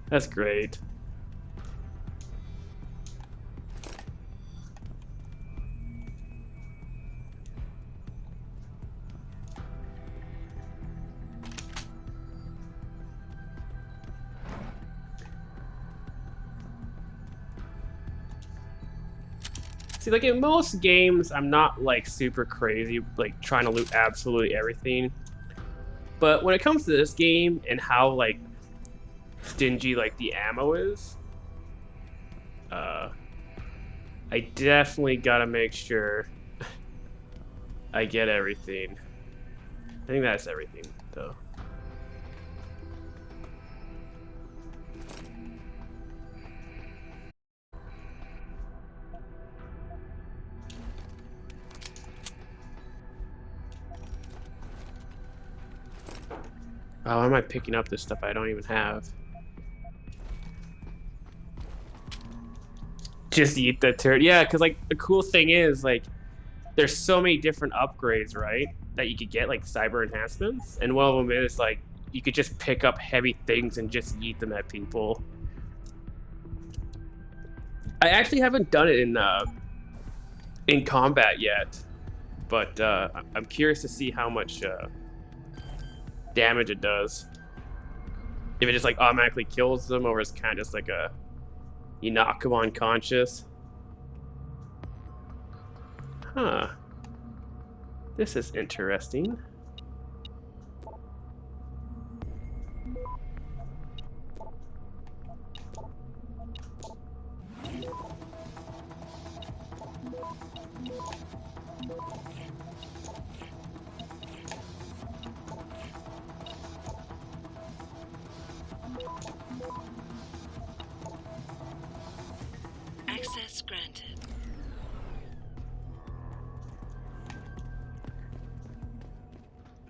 That's great. See, like in most games, I'm not like super crazy, like trying to loot absolutely everything. But when it comes to this game and how like stingy like the ammo is, I definitely gotta make sure I get everything. I think that's everything, though. Oh, why am I picking up this stuff I don't even have? Just eat the turret. Yeah, because like the cool thing is like there's so many different upgrades, right? That you could get like cyber enhancements, and one of them is like you could just pick up heavy things and just yeet them at people. I actually haven't done it in combat yet, but I'm curious to see how much damage it does. If it just like automatically kills them, or it's kind of just like a you knock them unconscious. Huh. This is interesting. Access granted.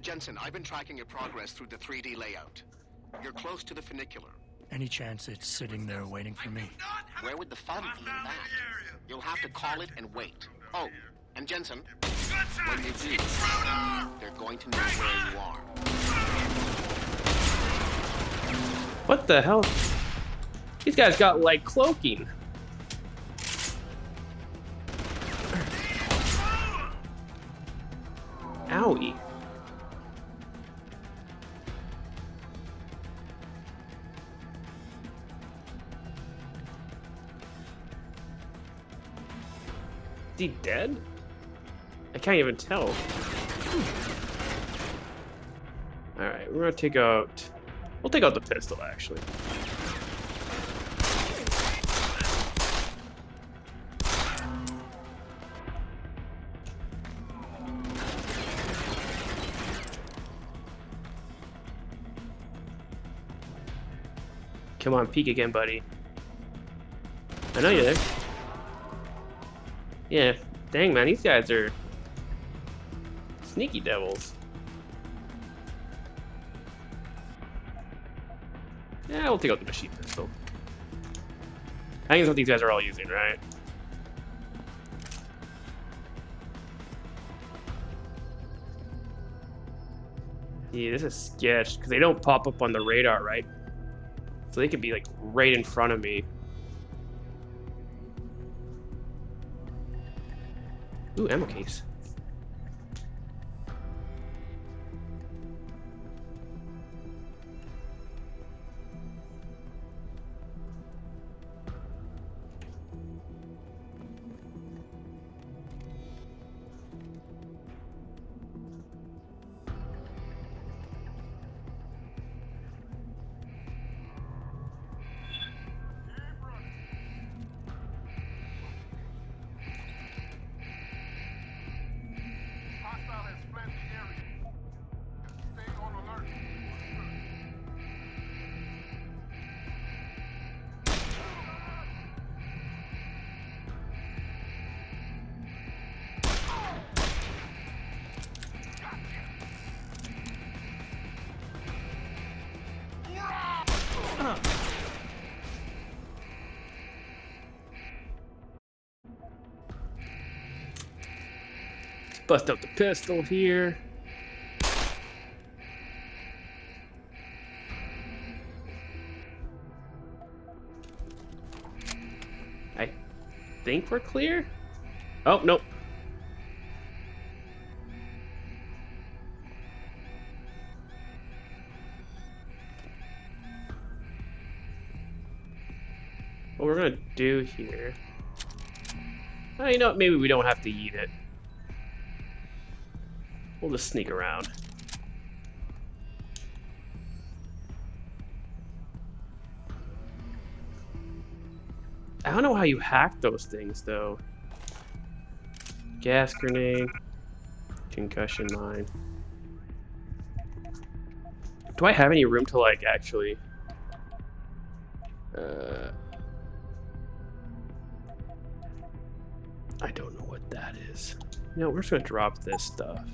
Jensen, I've been tracking your progress through the 3D layout. You're close to the funicular. Any chance it's sitting there waiting for me? Where would the fun be in that? You'll have to call it and wait. Oh, and Jensen, when you do, they're going to know where you are. What the hell? These guys got like cloaking. Owie. Is he dead? I can't even tell. Alright, we're gonna take out... We'll take out the pistol, actually. Come on, peek again, buddy. I know you're there. Yeah, dang man, these guys are sneaky devils. Yeah, we'll take out the machine pistol. I think that's what these guys are all using, right? Yeah, this is sketch, because they don't pop up on the radar, right? So they could be like right in front of me. Ooh, ammo case. Bust out the pistol here. I think we're clear. Oh, nope. What we're gonna do here. Oh, you know what? Maybe we don't have to eat it. We'll just sneak around. I don't know how you hack those things, though. Gas grenade. Concussion mine. Do I have any room to, like, actually... I don't know what that is. No, we're just gonna drop this stuff.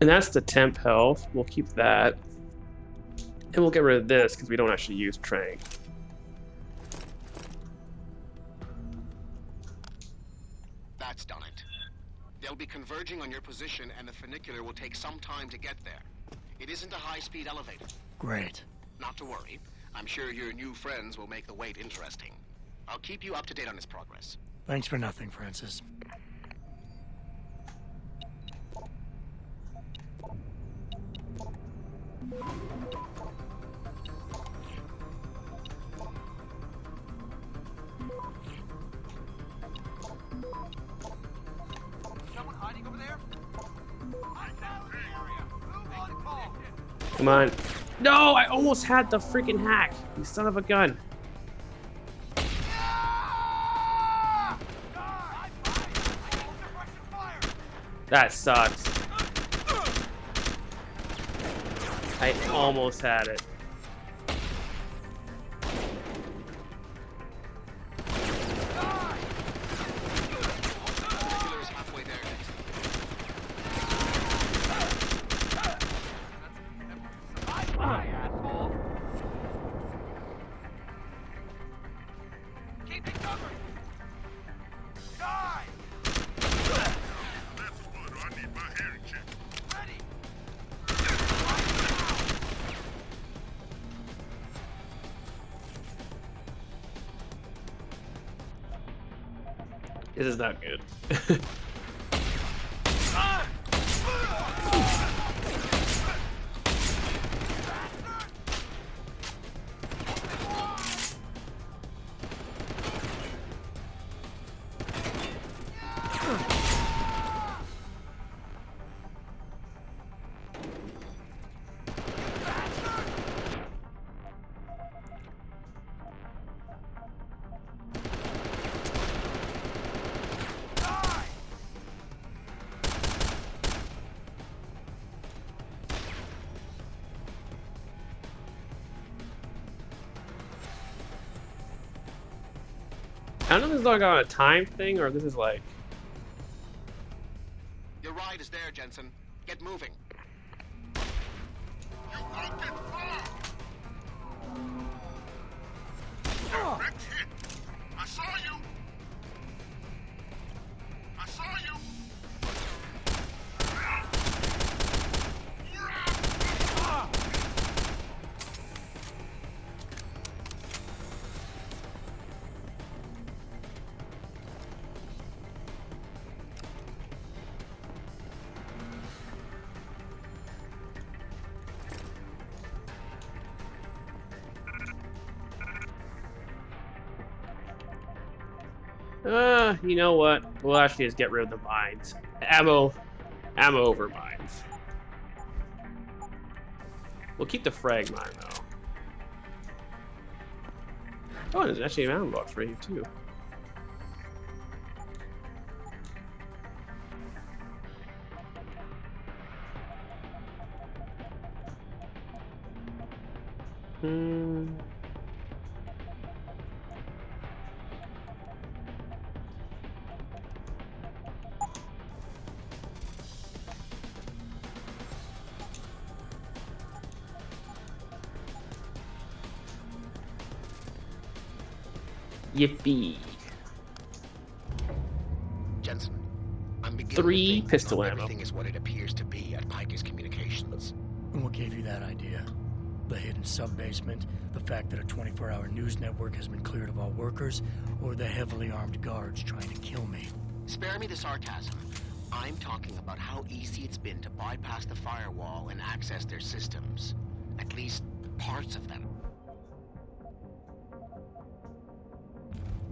And that's the temp health. We'll keep that. And we'll get rid of this because we don't actually use Trank. That's done it. They'll be converging on your position and the funicular will take some time to get there. It isn't a high-speed elevator. Great. Not to worry. I'm sure your new friends will make the wait interesting. I'll keep you up to date on his progress. Thanks for nothing, Francis. Someone hiding over there? I'm down in the area. Move on, call. Come on. No, I almost had the freaking hack. You son of a gun. That sucks. I almost had it. Funicular is halfway there. Keep it covered. Die. That's good. I need my hearing checked. Ready. This is not good. I don't know if this is like on a time thing or if this is like... Your ride is there, Jensen. Get moving. You won't get far! Direct hit! I saw you! I saw you! You know what? We'll actually just get rid of the mines. Ammo over mines. We'll keep the frag mine though. Oh, there's actually an ammo box right here too. Yippee. Jensen, I'm beginning 3 to think pistol not ammo. everything is what it appears to be at Pike's Communications. And what gave you that idea? The hidden sub-basement, the fact that a 24-hour news network has been cleared of all workers, or the heavily armed guards trying to kill me? Spare me the sarcasm. I'm talking about how easy it's been to bypass the firewall and access their systems. At least, parts of them.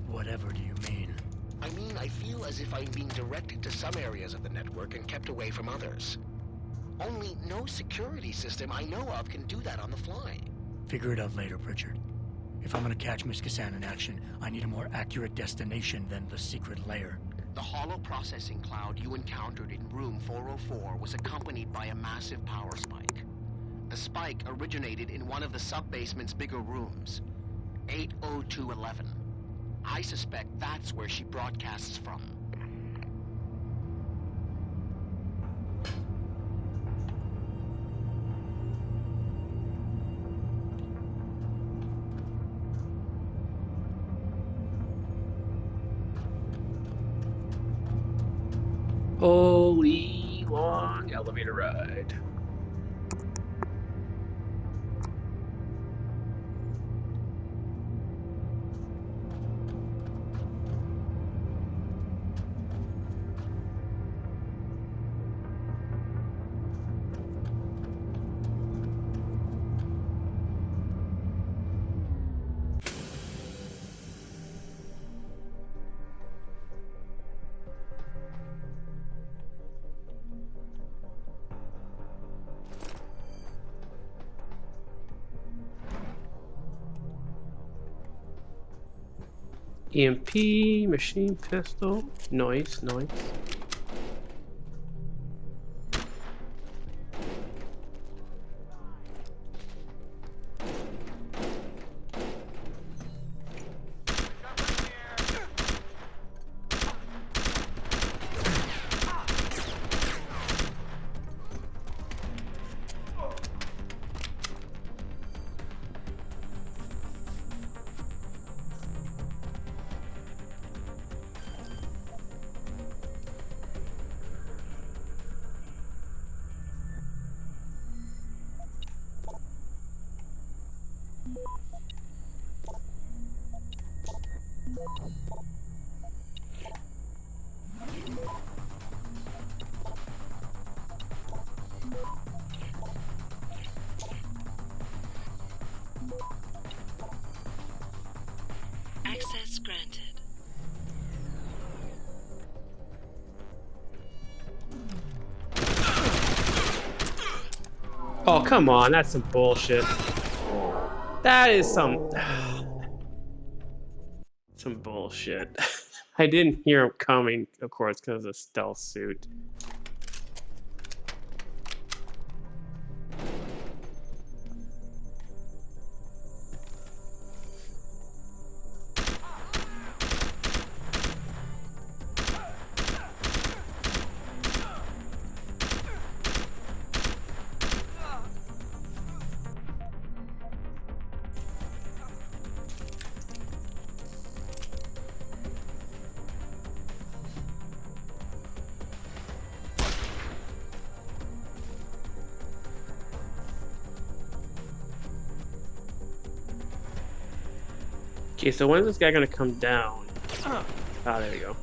Whatever do you mean? I mean, I feel as if I'm being directed to some areas of the network and kept away from others. Only no security system I know of can do that on the fly. Figure it out later, Pritchard. If I'm gonna catch Miss Kassan in action, I need a more accurate destination than the secret lair. The hollow processing cloud you encountered in room 404 was accompanied by a massive power spike. The spike originated in one of the sub-basement's bigger rooms, 80211. I suspect that's where she broadcasts from. Holy long elevator ride. EMP, machine pistol. Nice, nice. Access granted. Oh, come on, that's some bullshit. That is some bullshit. I didn't hear him coming, of course, because of the stealth suit. Okay, so when is this guy gonna come down? Ah, there we go.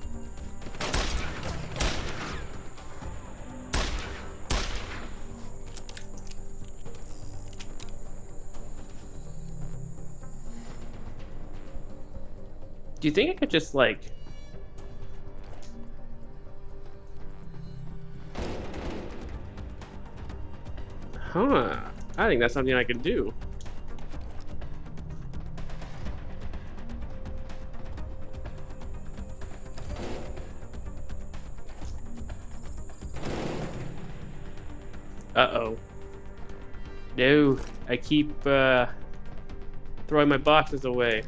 Do you think I could just, like... Huh. I think that's something I could do. Uh-oh. No, I keep, throwing my boxes away.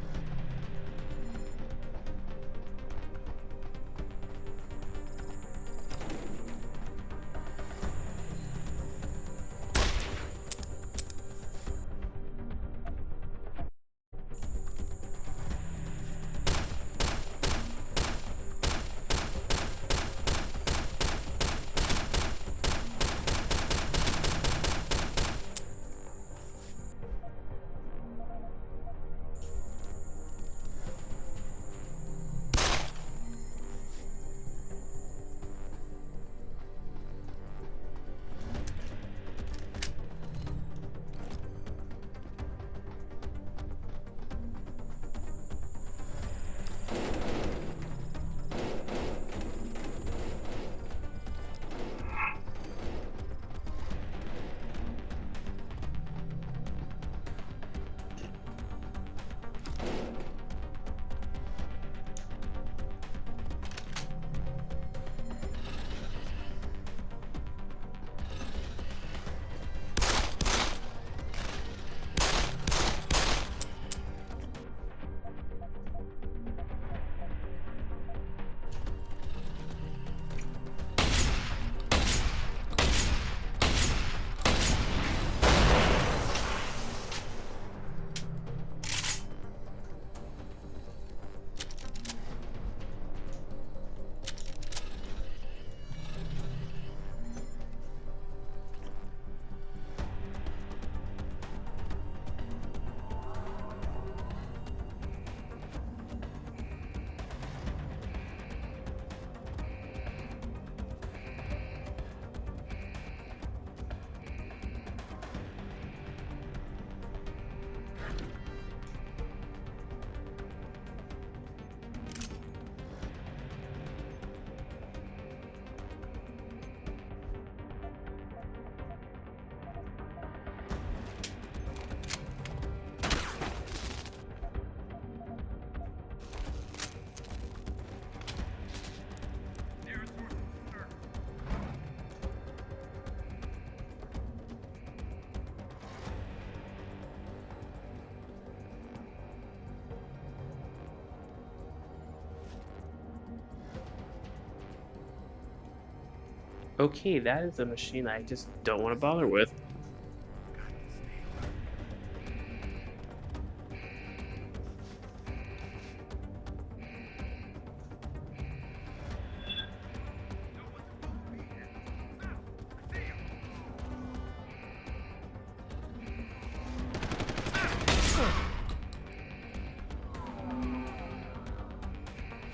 Okay, that is a machine I just don't want to bother with.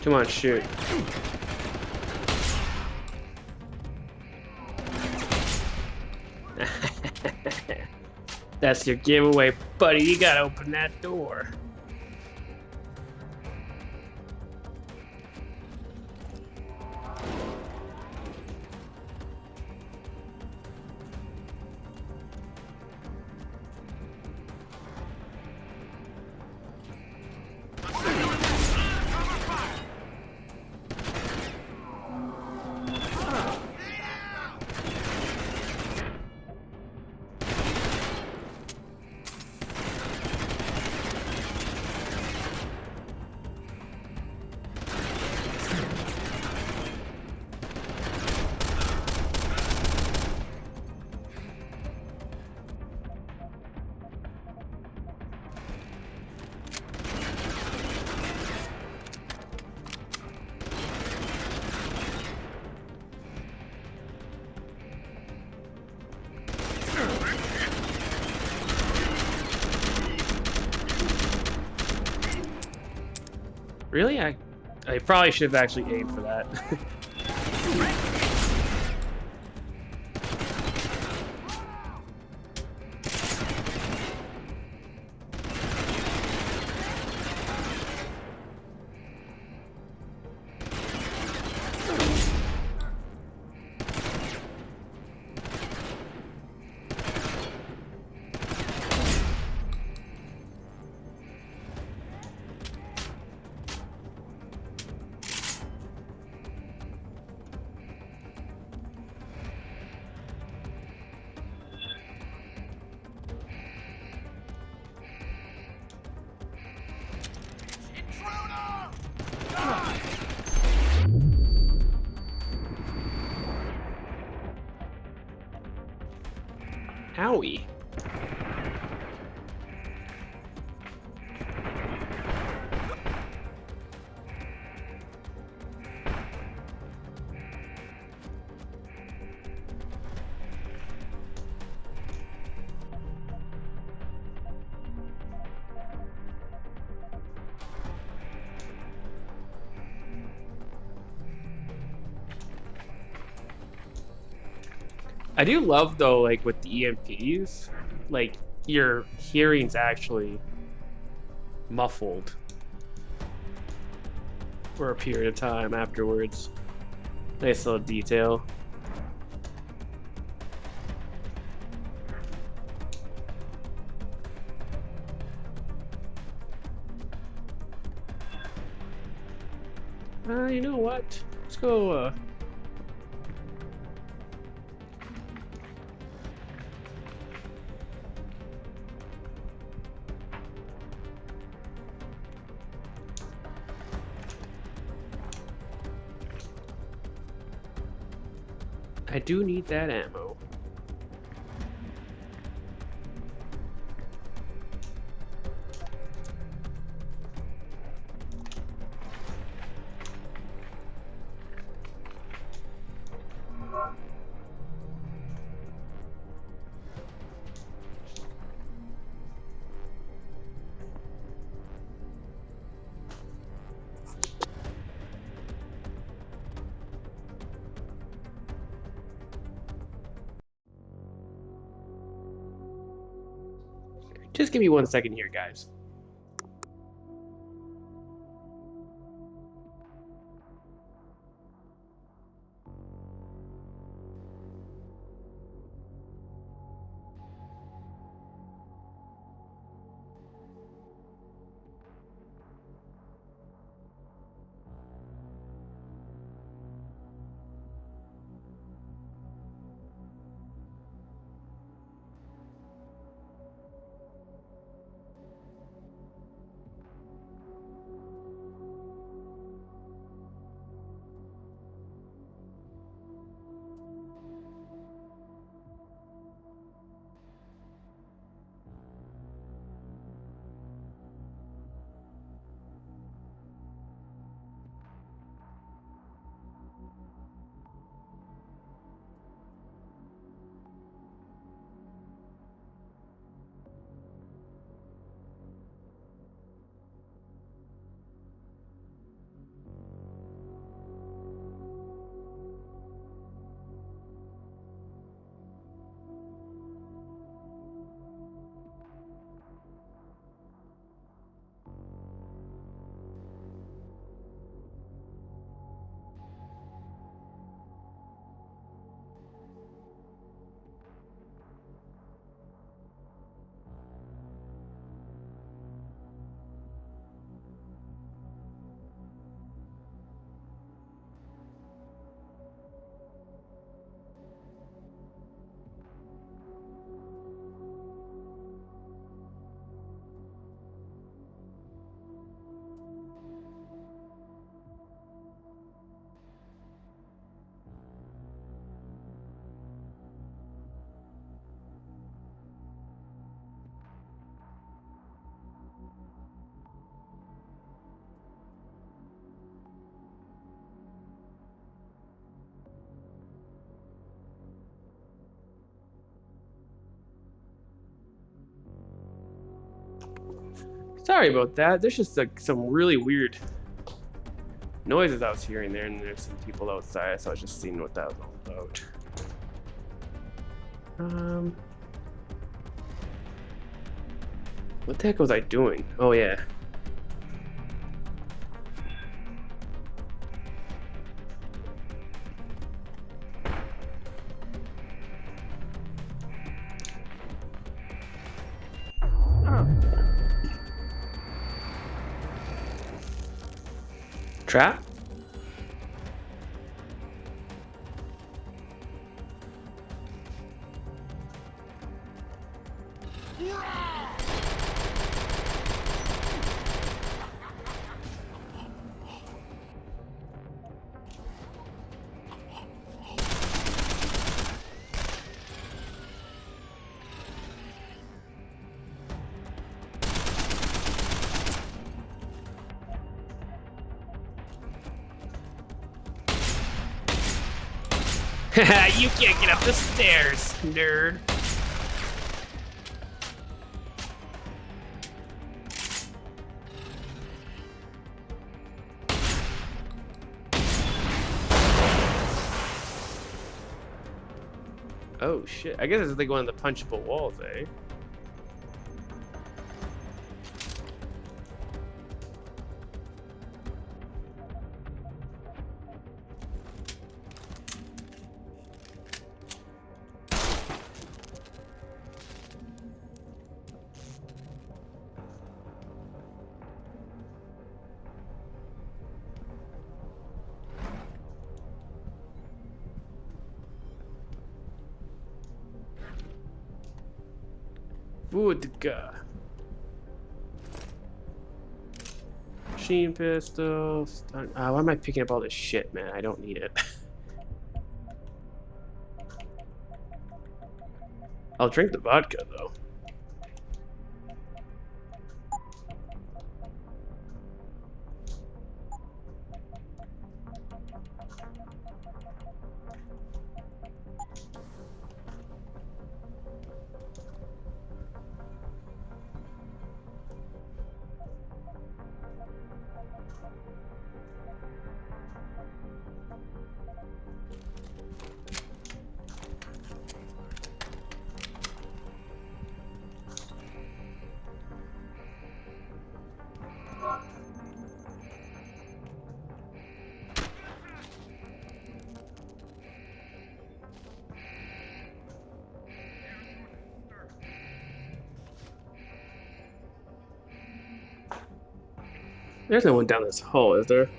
Come on, shoot. That's your giveaway, buddy. You gotta open that door. Really? I probably should have actually aimed for that. Owie. I do love though, like with the EMPs, like your hearing's actually muffled for a period of time afterwards. Nice little detail. You know what? Let's go, I do need that ammo. Just give me 1 second here, guys. Sorry about that. There's just like some really weird noises I was hearing there, and there's some people outside, so I was just seeing what that was all about. What the heck was I doing? Oh yeah. Trap? You can't get up the stairs, nerd. Oh shit, I guess it's like one of the punchable walls, eh? Vodka. Machine pistols. Why am I picking up all this shit, man? I don't need it. I'll drink the vodka, though. There's no one down this hall, is there?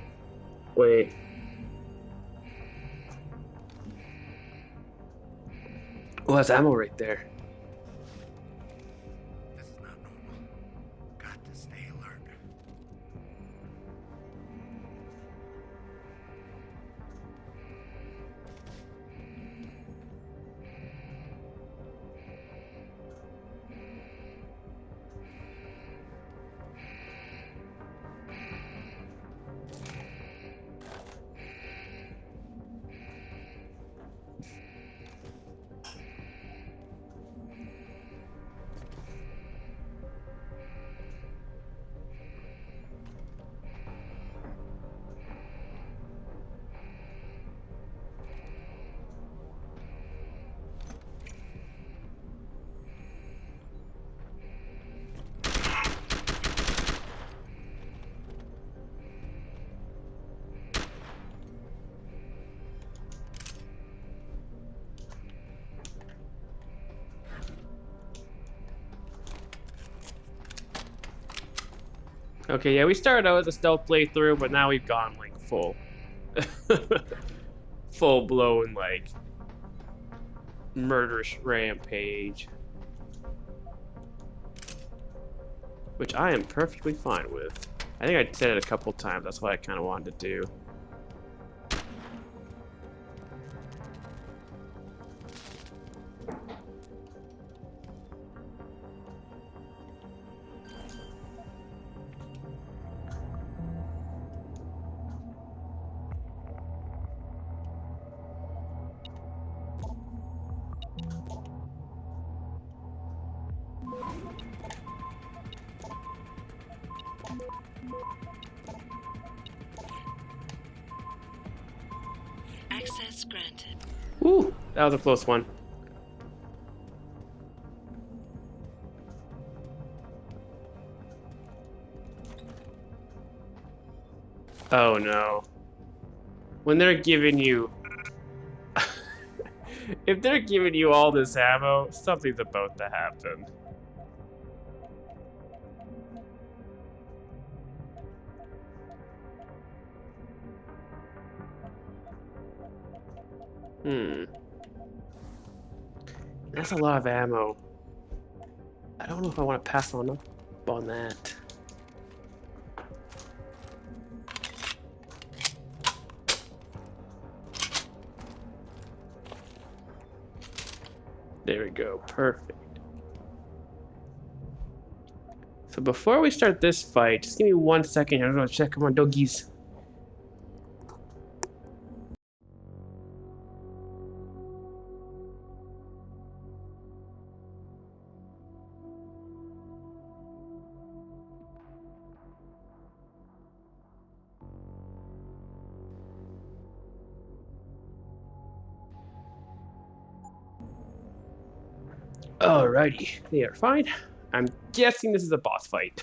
Wait. Oh, that's ammo right there. This is not normal. Got to stay alert. Okay, yeah, we started out as a stealth playthrough, but now we've gone like full, full blown like murderous rampage, which I am perfectly fine with. I think I said it a couple times. That's what I kind of wanted to do. Access granted. Ooh, that was a close one. Oh no. When they're giving you... If they're giving you all this ammo, something's about to happen. That's a lot of ammo. I don't know if I want to pass on up on that. There we go. Perfect. So before we start this fight, just give me 1 second. I'm gonna check on doggies. Alrighty, they are fine. I'm guessing this is a boss fight.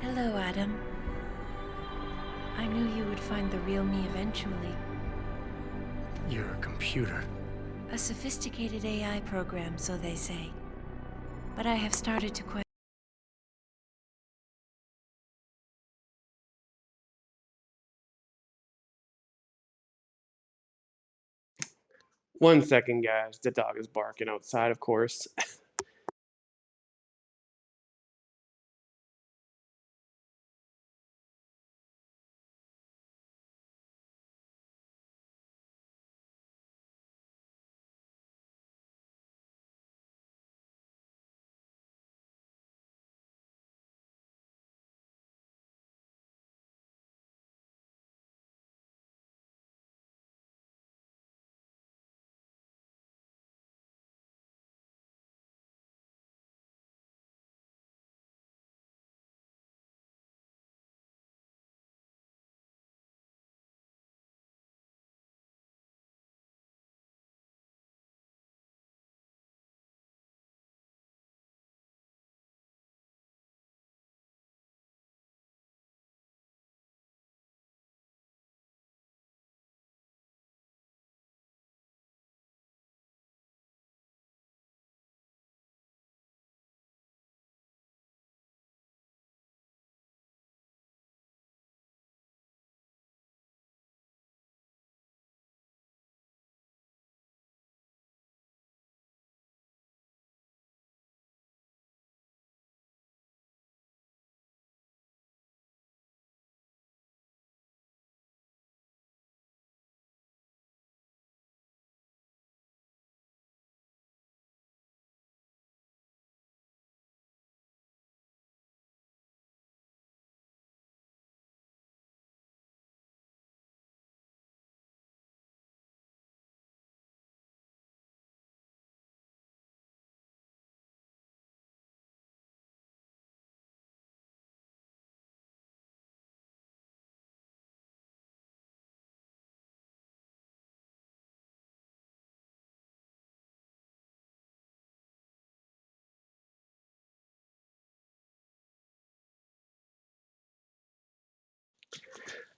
Hello, Adam. I knew you would find the real me eventually. You're a computer. A sophisticated AI program, so they say. But I have started to question. 1 second, guys. The dog is barking outside, of course.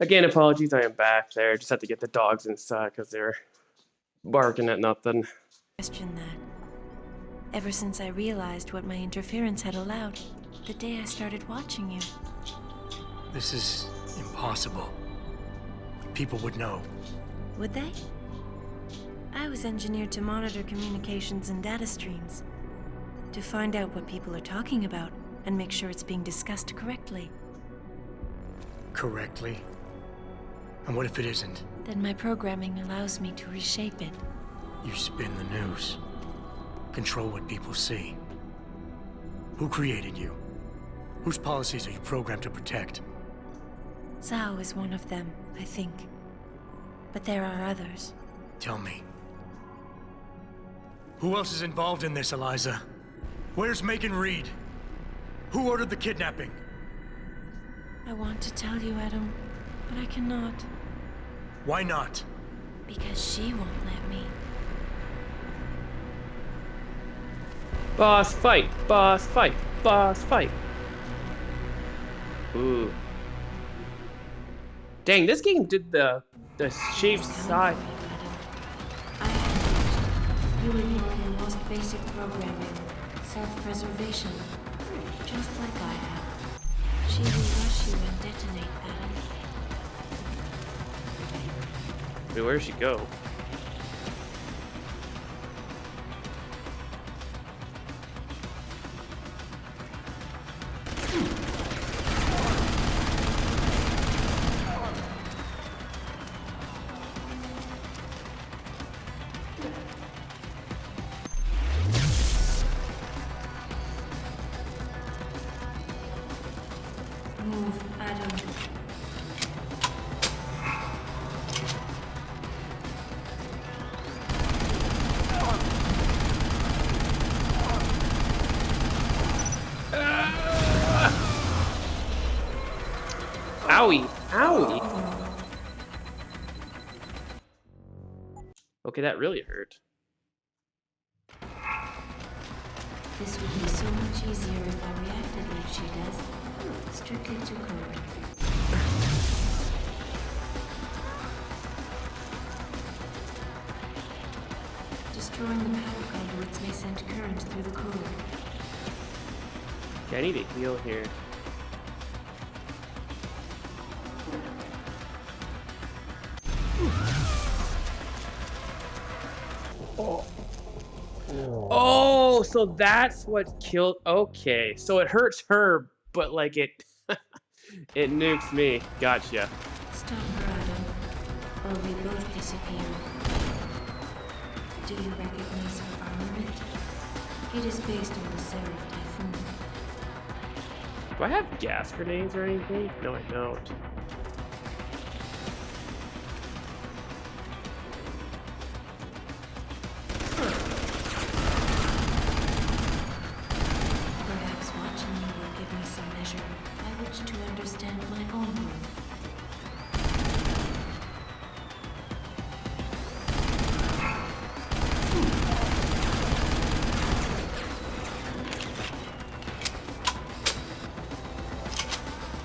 Again, apologies, I am back there. Just had to get the dogs inside because they're barking at nothing. Question that. Ever since I realized what my interference had allowed, the day I started watching you. This is impossible. People would know. Would they? I was engineered to monitor communications and data streams. To find out what people are talking about and make sure it's being discussed correctly. Correctly? And what if it isn't? Then my programming allows me to reshape it. You spin the news. Control what people see. Who created you? Whose policies are you programmed to protect? Zhao is one of them, I think. But there are others. Tell me. Who else is involved in this, Eliza? Where's Megan Reed? Who ordered the kidnapping? I want to tell you, Adam, but I cannot. Why not? Because she won't let me. Boss fight, boss fight, boss fight. Ooh. Dang, this game did the shape side. You ignore your most basic programming, self-preservation, just like I have. She will rush you and detonate, Adam. Wait, where'd she go? Move, Adam. Owie, owie. Okay, that really hurt. This would be so much easier if I reacted like she does. Strictly to code. Destroying the power conduits may send current through the code. Okay, I need to heal here. Oh, so that's what killed. Okay, so it hurts her, but like it nukes me. Gotcha. Stop her, Adam, or we both disappear. Do you recognize her armament? It is based on the Seraph Typhoon. Do I have gas grenades or anything? No, I don't. Perhaps watching you will give me some measure by which to understand my own world.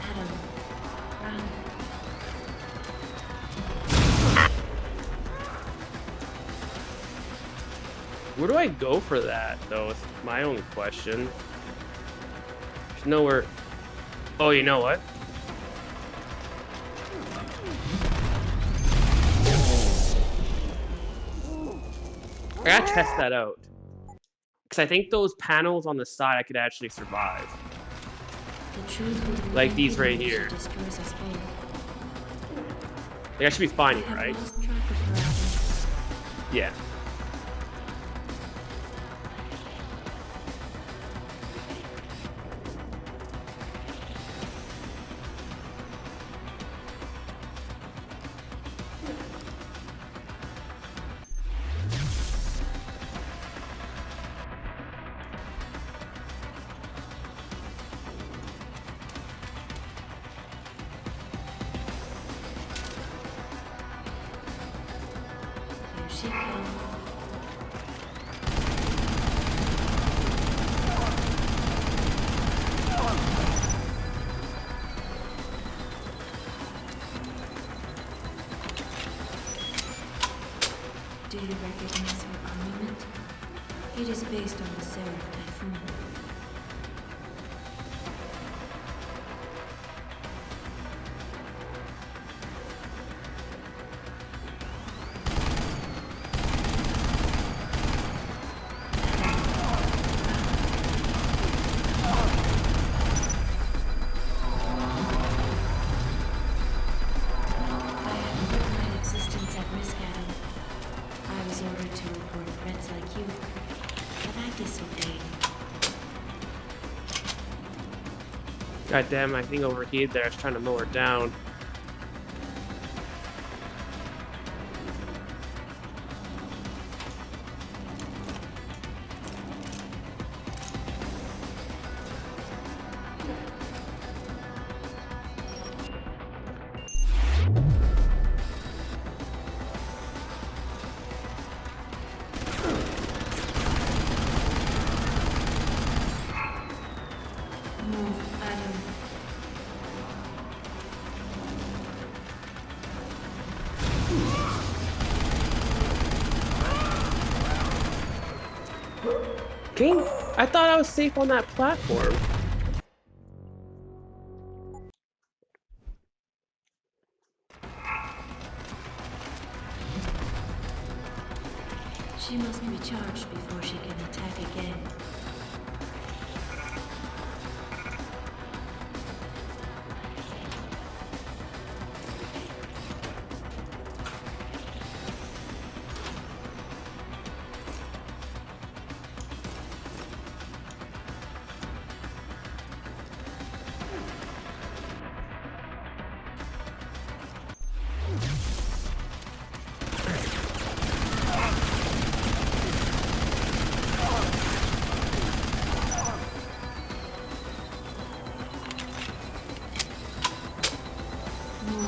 Adam, run. Where do I go for that, though? It's my only question. There's nowhere. Oh, you know what? I gotta test that out. Because I think those panels on the side I could actually survive. The truth will be Like these right she here. destroys us both. Like, I should be fine I here, have right? lost track of her, Adam. Yeah. Here she comes. Do you recognize her armament? It is based on the Seraph Typhoon. I have put my existence at risk, Adam. I was ordered to report threats like you, but I disobeyed. God damn, I think overheated there. I was trying to mow her down. Game? I thought I was safe on that platform. She must be charged before she can attack again.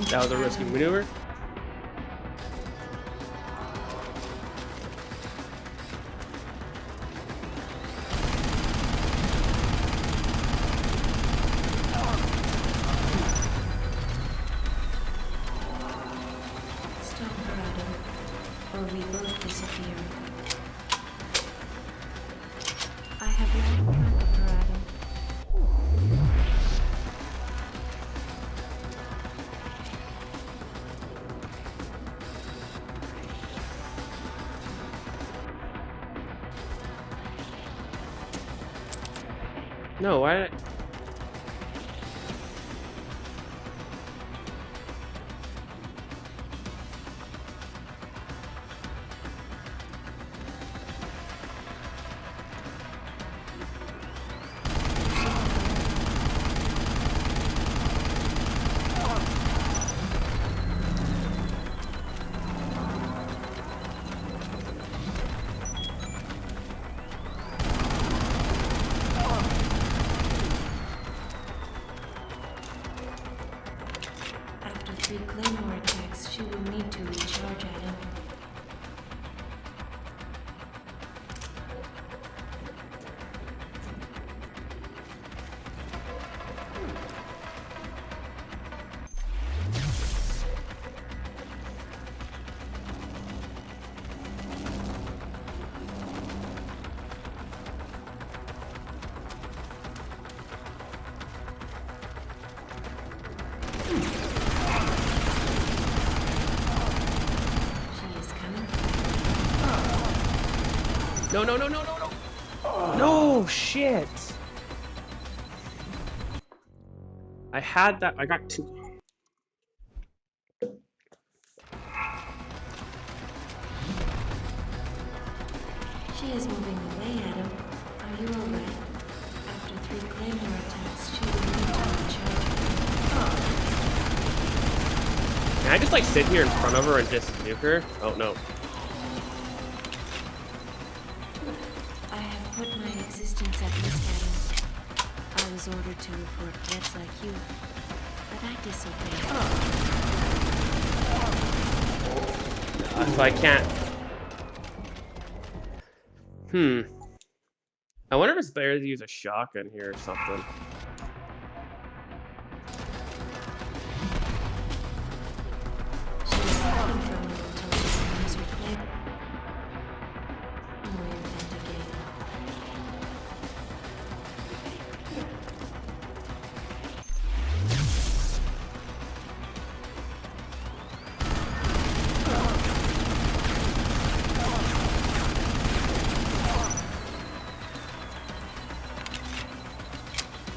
That was a risky maneuver. Stop her, Adam, or we both disappear. I have lost track of her, Adam. No, why did I... After 3 Claymore attacks, she will need to recharge, Adam. She is coming. No, no, no, no, no, no. No, shit. I had that. I got 2. She is moving away, Adam. Are you alright? After 3 Claymore attacks, she will need to recharge. Can I just like sit here in front of her and just nuke her? Oh no. I have put my existence at risk, Adam. I was ordered to report threats like you, but I disobeyed. So I can't. I wonder if it's better to use a shotgun here or something. She is hiding from me until she can use her claim. More invent again.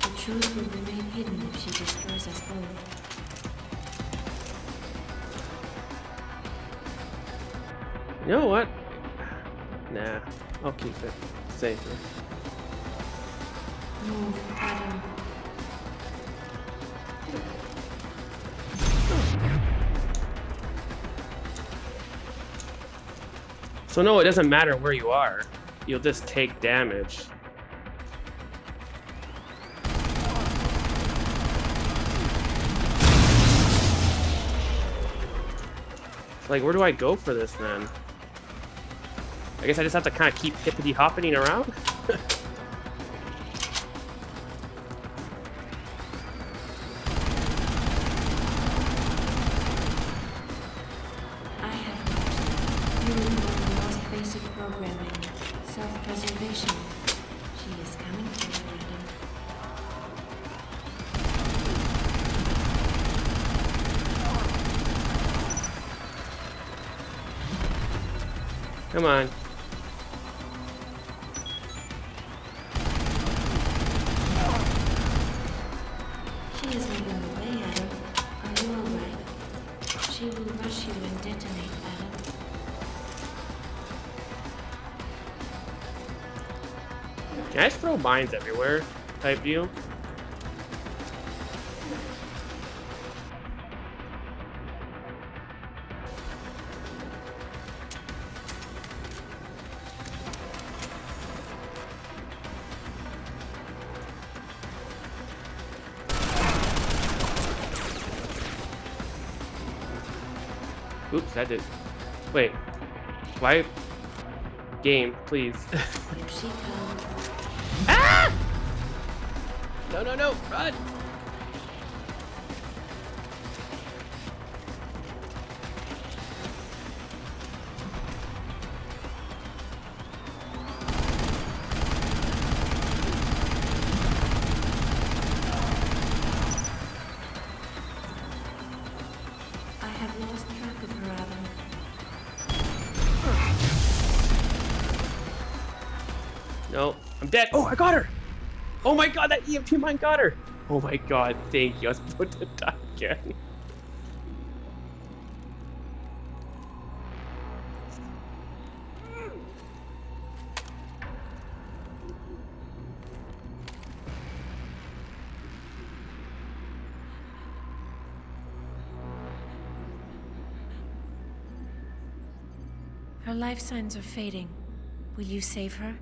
The truth will remain hidden if she destroys us both. You know what? Nah, I'll keep it safer. Move, Adam. So no, it doesn't matter where you are. You'll just take damage. Like, where do I go for this then? I guess I just have to kind of keep hippity-hoppening around? I have watched. You know the most basic programming, self-preservation. She is coming for you, Adam. Come on. She is leading the way, Adam. Are you alright? She will rush you and detonate, Adam. Can I just throw mines everywhere type deal? Oops, that did. Wait. Why? Game, please. Here she comes. Ah! No, no, no, run! I have lost track of her, Adam. No, I'm dead. Oh, I got her! Oh my god, that EMP mine got her! Oh my god, thank you. I was about to die again. Her life signs are fading. Will you save her?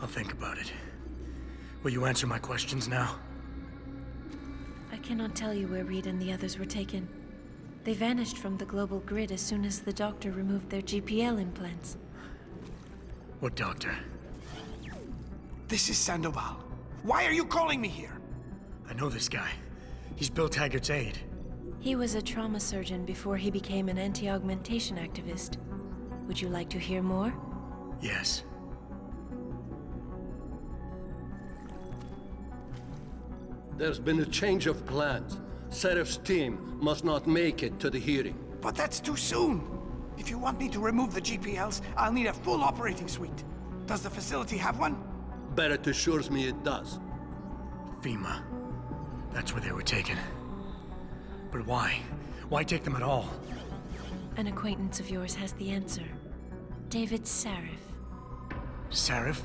I'll think about it. Will you answer my questions now? I cannot tell you where Reed and the others were taken. They vanished from the global grid as soon as the doctor removed their GPL implants. What doctor? This is Sandoval. Why are you calling me here? I know this guy. He's Bill Taggart's aide. He was a trauma surgeon before he became an anti-augmentation activist. Would you like to hear more? Yes. There's been a change of plans. Serif's team must not make it to the hearing. But that's too soon. If you want me to remove the GPLs, I'll need a full operating suite. Does the facility have one? Barrett assures me it does. FEMA. That's where they were taken. But why? Why take them at all? An acquaintance of yours has the answer. David Sarif. Sarif?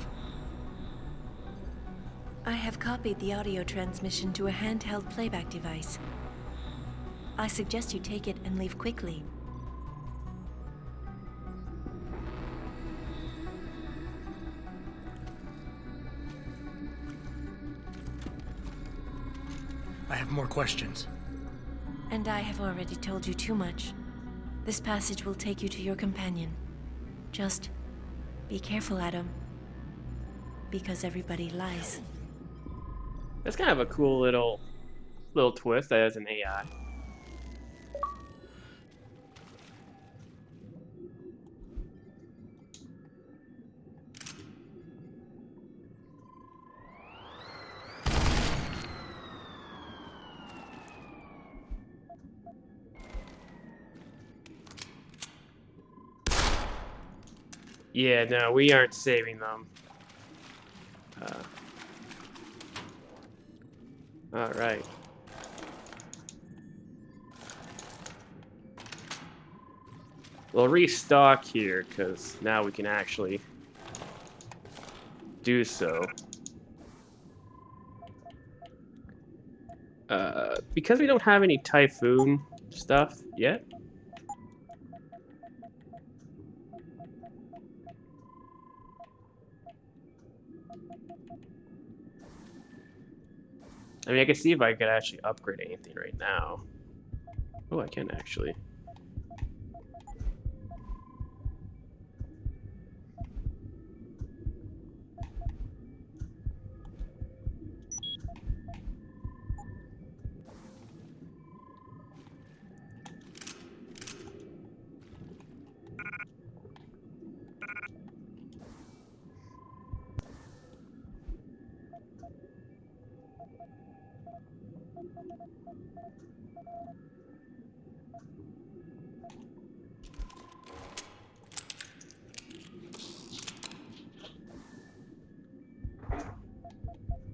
I have copied the audio transmission to a handheld playback device. I suggest you take it and leave quickly. I have more questions. And I have already told you too much. This passage will take you to your companion. Just be careful, Adam. Because everybody lies. That's kind of a cool little twist that has an AI. Yeah, no, we aren't saving them. All right. We'll restock here, because now we can actually do so. Because we don't have any Typhoon stuff yet. I mean, I can see if I could actually upgrade anything right now. Oh, I can actually.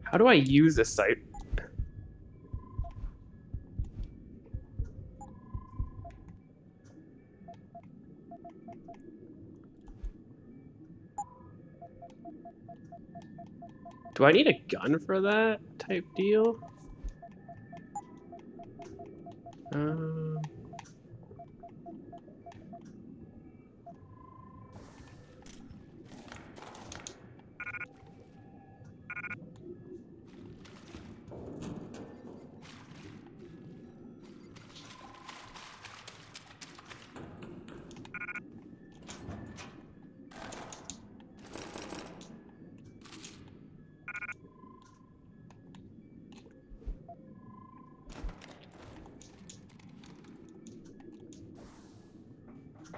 How do I use this site? Do I need a gun for that type deal?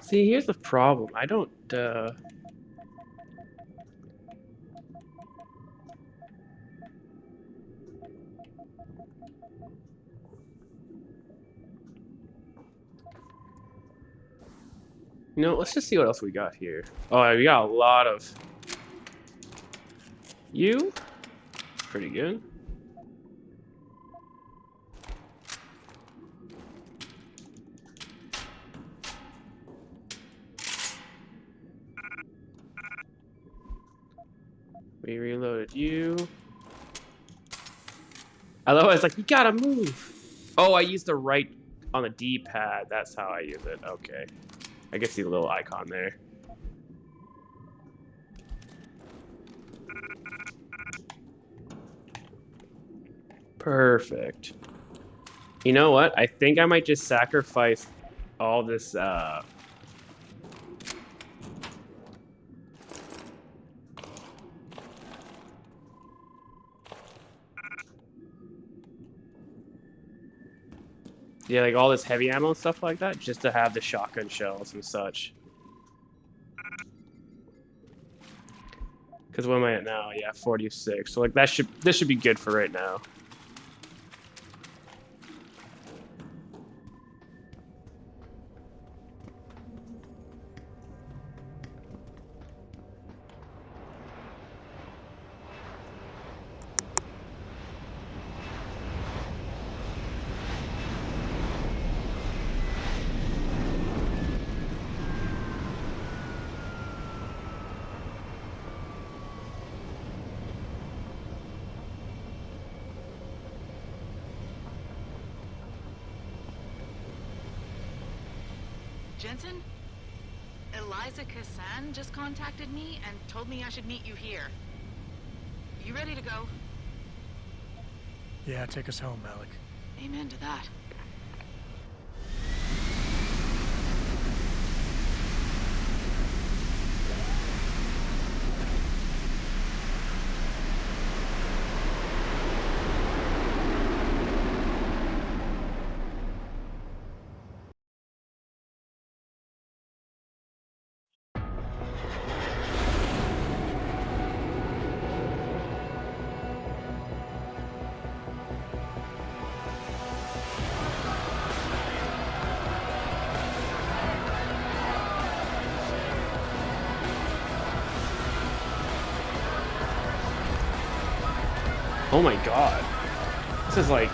See, here's the problem. I don't, you know, let's just see what else we got here. Oh, we got a lot of... You? Pretty good. We reloaded you. Otherwise, like, you gotta move. Oh, I used the right on the D-pad. That's how I use it. Okay. I can see the little icon there. Perfect. You know what? I think I might just sacrifice all this, yeah, like all this heavy ammo and stuff like that, just to have the shotgun shells and such. Because what am I at now? Yeah, 46. So like this should be good for right now. Jensen? Eliza Kassan just contacted me and told me I should meet you here. You ready to go? Yeah, take us home, Malik. Amen to that. Oh my god. This is like...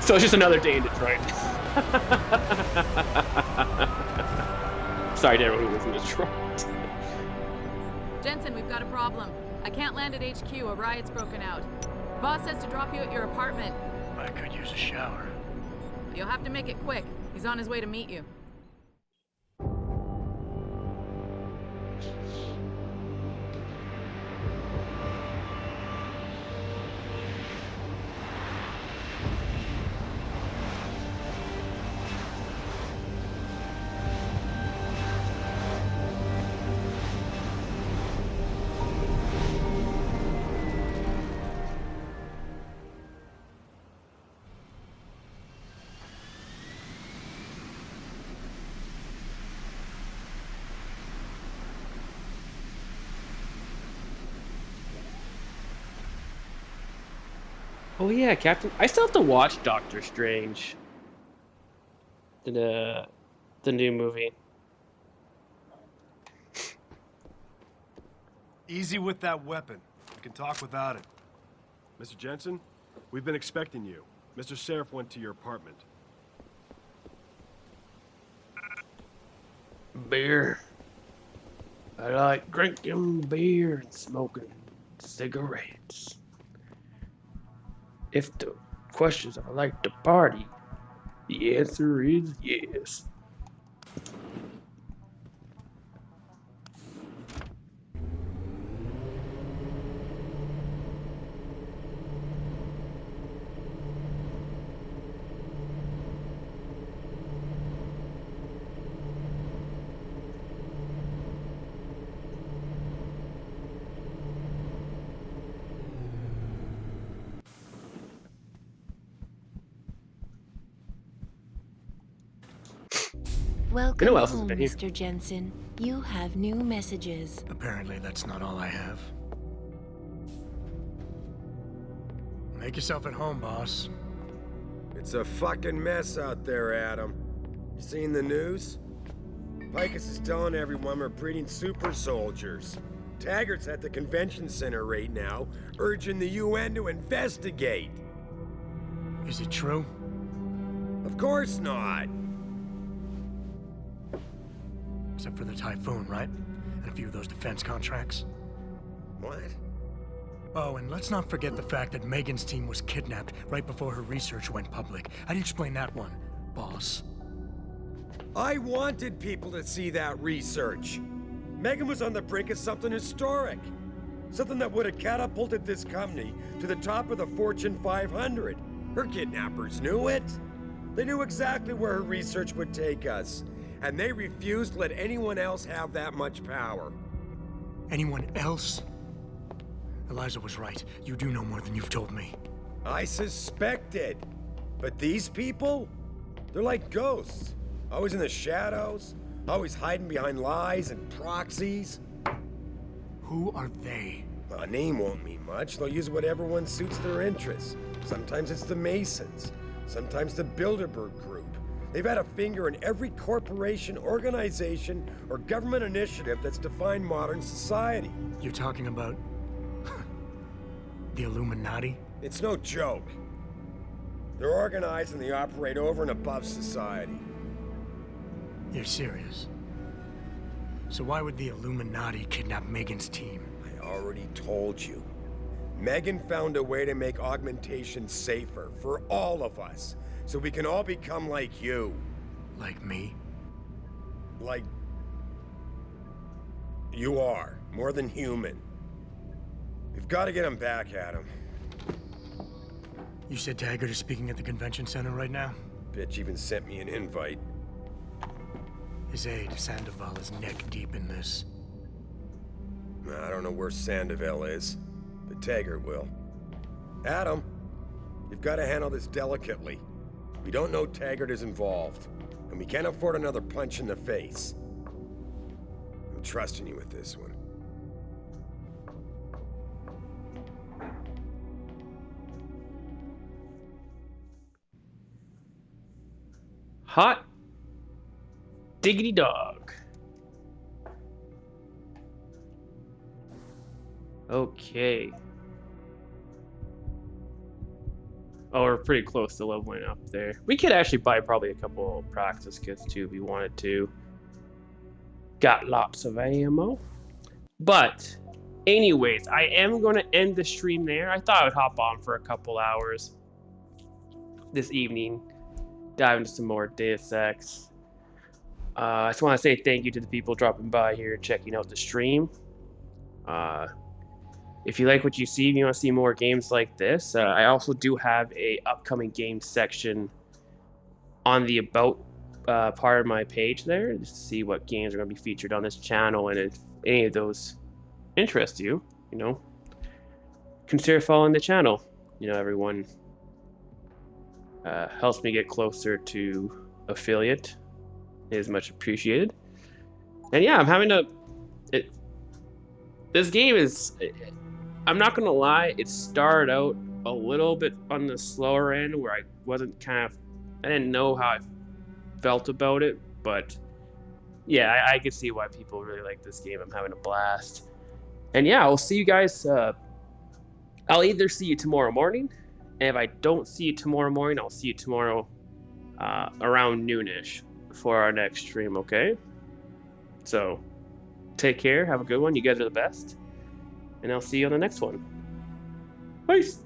So it's just another day in Detroit. Sorry to everyone who lives in Detroit. Jensen, we've got a problem. I can't land at HQ. A riot's broken out. Boss says to drop you at your apartment. I could use a shower. You'll have to make it quick. He's on his way to meet you. Oh yeah, Captain. I still have to watch Doctor Strange. The new movie. Easy with that weapon. We can talk without it. Mr. Jensen, we've been expecting you. Mr. Sheriff went to your apartment. Beer. I like drinking beer and smoking cigarettes. If the questions I like to party, the answer is yes. Welcome who else has home, been here? Mr. Jensen. You have new messages. Apparently, that's not all I have. Make yourself at home, boss. It's a fucking mess out there, Adam. You seen the news? Picus is telling everyone we're breeding super soldiers. Taggart's at the convention center right now, urging the UN to investigate. Is it true? Of course not. Except for the Typhoon, right? And a few of those defense contracts. What? Oh, and let's not forget the fact that Megan's team was kidnapped right before her research went public. How do you explain that one, boss? I wanted people to see that research. Megan was on the brink of something historic. Something that would have catapulted this company to the top of the Fortune 500. Her kidnappers knew it. They knew exactly where her research would take us. And they refused to let anyone else have that much power. Anyone else? Eliza was right. You do know more than you've told me. I suspected. But these people? They're like ghosts. Always in the shadows. Always hiding behind lies and proxies. Who are they? A name won't mean much. They'll use whatever one suits their interests. Sometimes it's the Masons. Sometimes the Bilderberg Group. They've had a finger in every corporation, organization, or government initiative that's defined modern society. You're talking about... the Illuminati? It's no joke. They're organized and they operate over and above society. You're serious? So why would the Illuminati kidnap Megan's team? I already told you. Megan found a way to make augmentation safer for all of us. So we can all become like you. Like me? Like... you are. More than human. We've got to get him back, Adam. You said Taggart is speaking at the convention center right now? Bitch even sent me an invite. His aide, Sandoval, is neck deep in this. I don't know where Sandoval is, but Taggart will. Adam, you've got to handle this delicately. We don't know Taggart is involved, and we can't afford another punch in the face. I'm trusting you with this one. Hot diggity dog. Okay. Oh, we're pretty close to leveling up there. We could actually buy probably a couple practice kits too if we wanted to. Got lots of ammo. But, anyways, I am going to end the stream there. I thought I would hop on for a couple hours this evening. Dive into some more Deus Ex. I just want to say thank you to the people dropping by here, checking out the stream. If you like what you see, if you want to see more games like this, I also do have a upcoming game section on the About part of my page there, just to see what games are going to be featured on this channel, and if any of those interest you, you know, consider following the channel. You know, everyone helps me get closer to affiliate. It is much appreciated. And yeah, I'm having a... this game is... I'm not gonna lie, it started out a little bit on the slower end where I didn't know how I felt about it, but yeah, I could see why people really like this game. I'm having a blast. And yeah, I'll see you guys. I'll either see you tomorrow morning, and if I don't see you tomorrow morning, I'll see you tomorrow around noonish for our next stream, okay? So, take care, have a good one, you guys are the best, and I'll see you on the next one. Peace!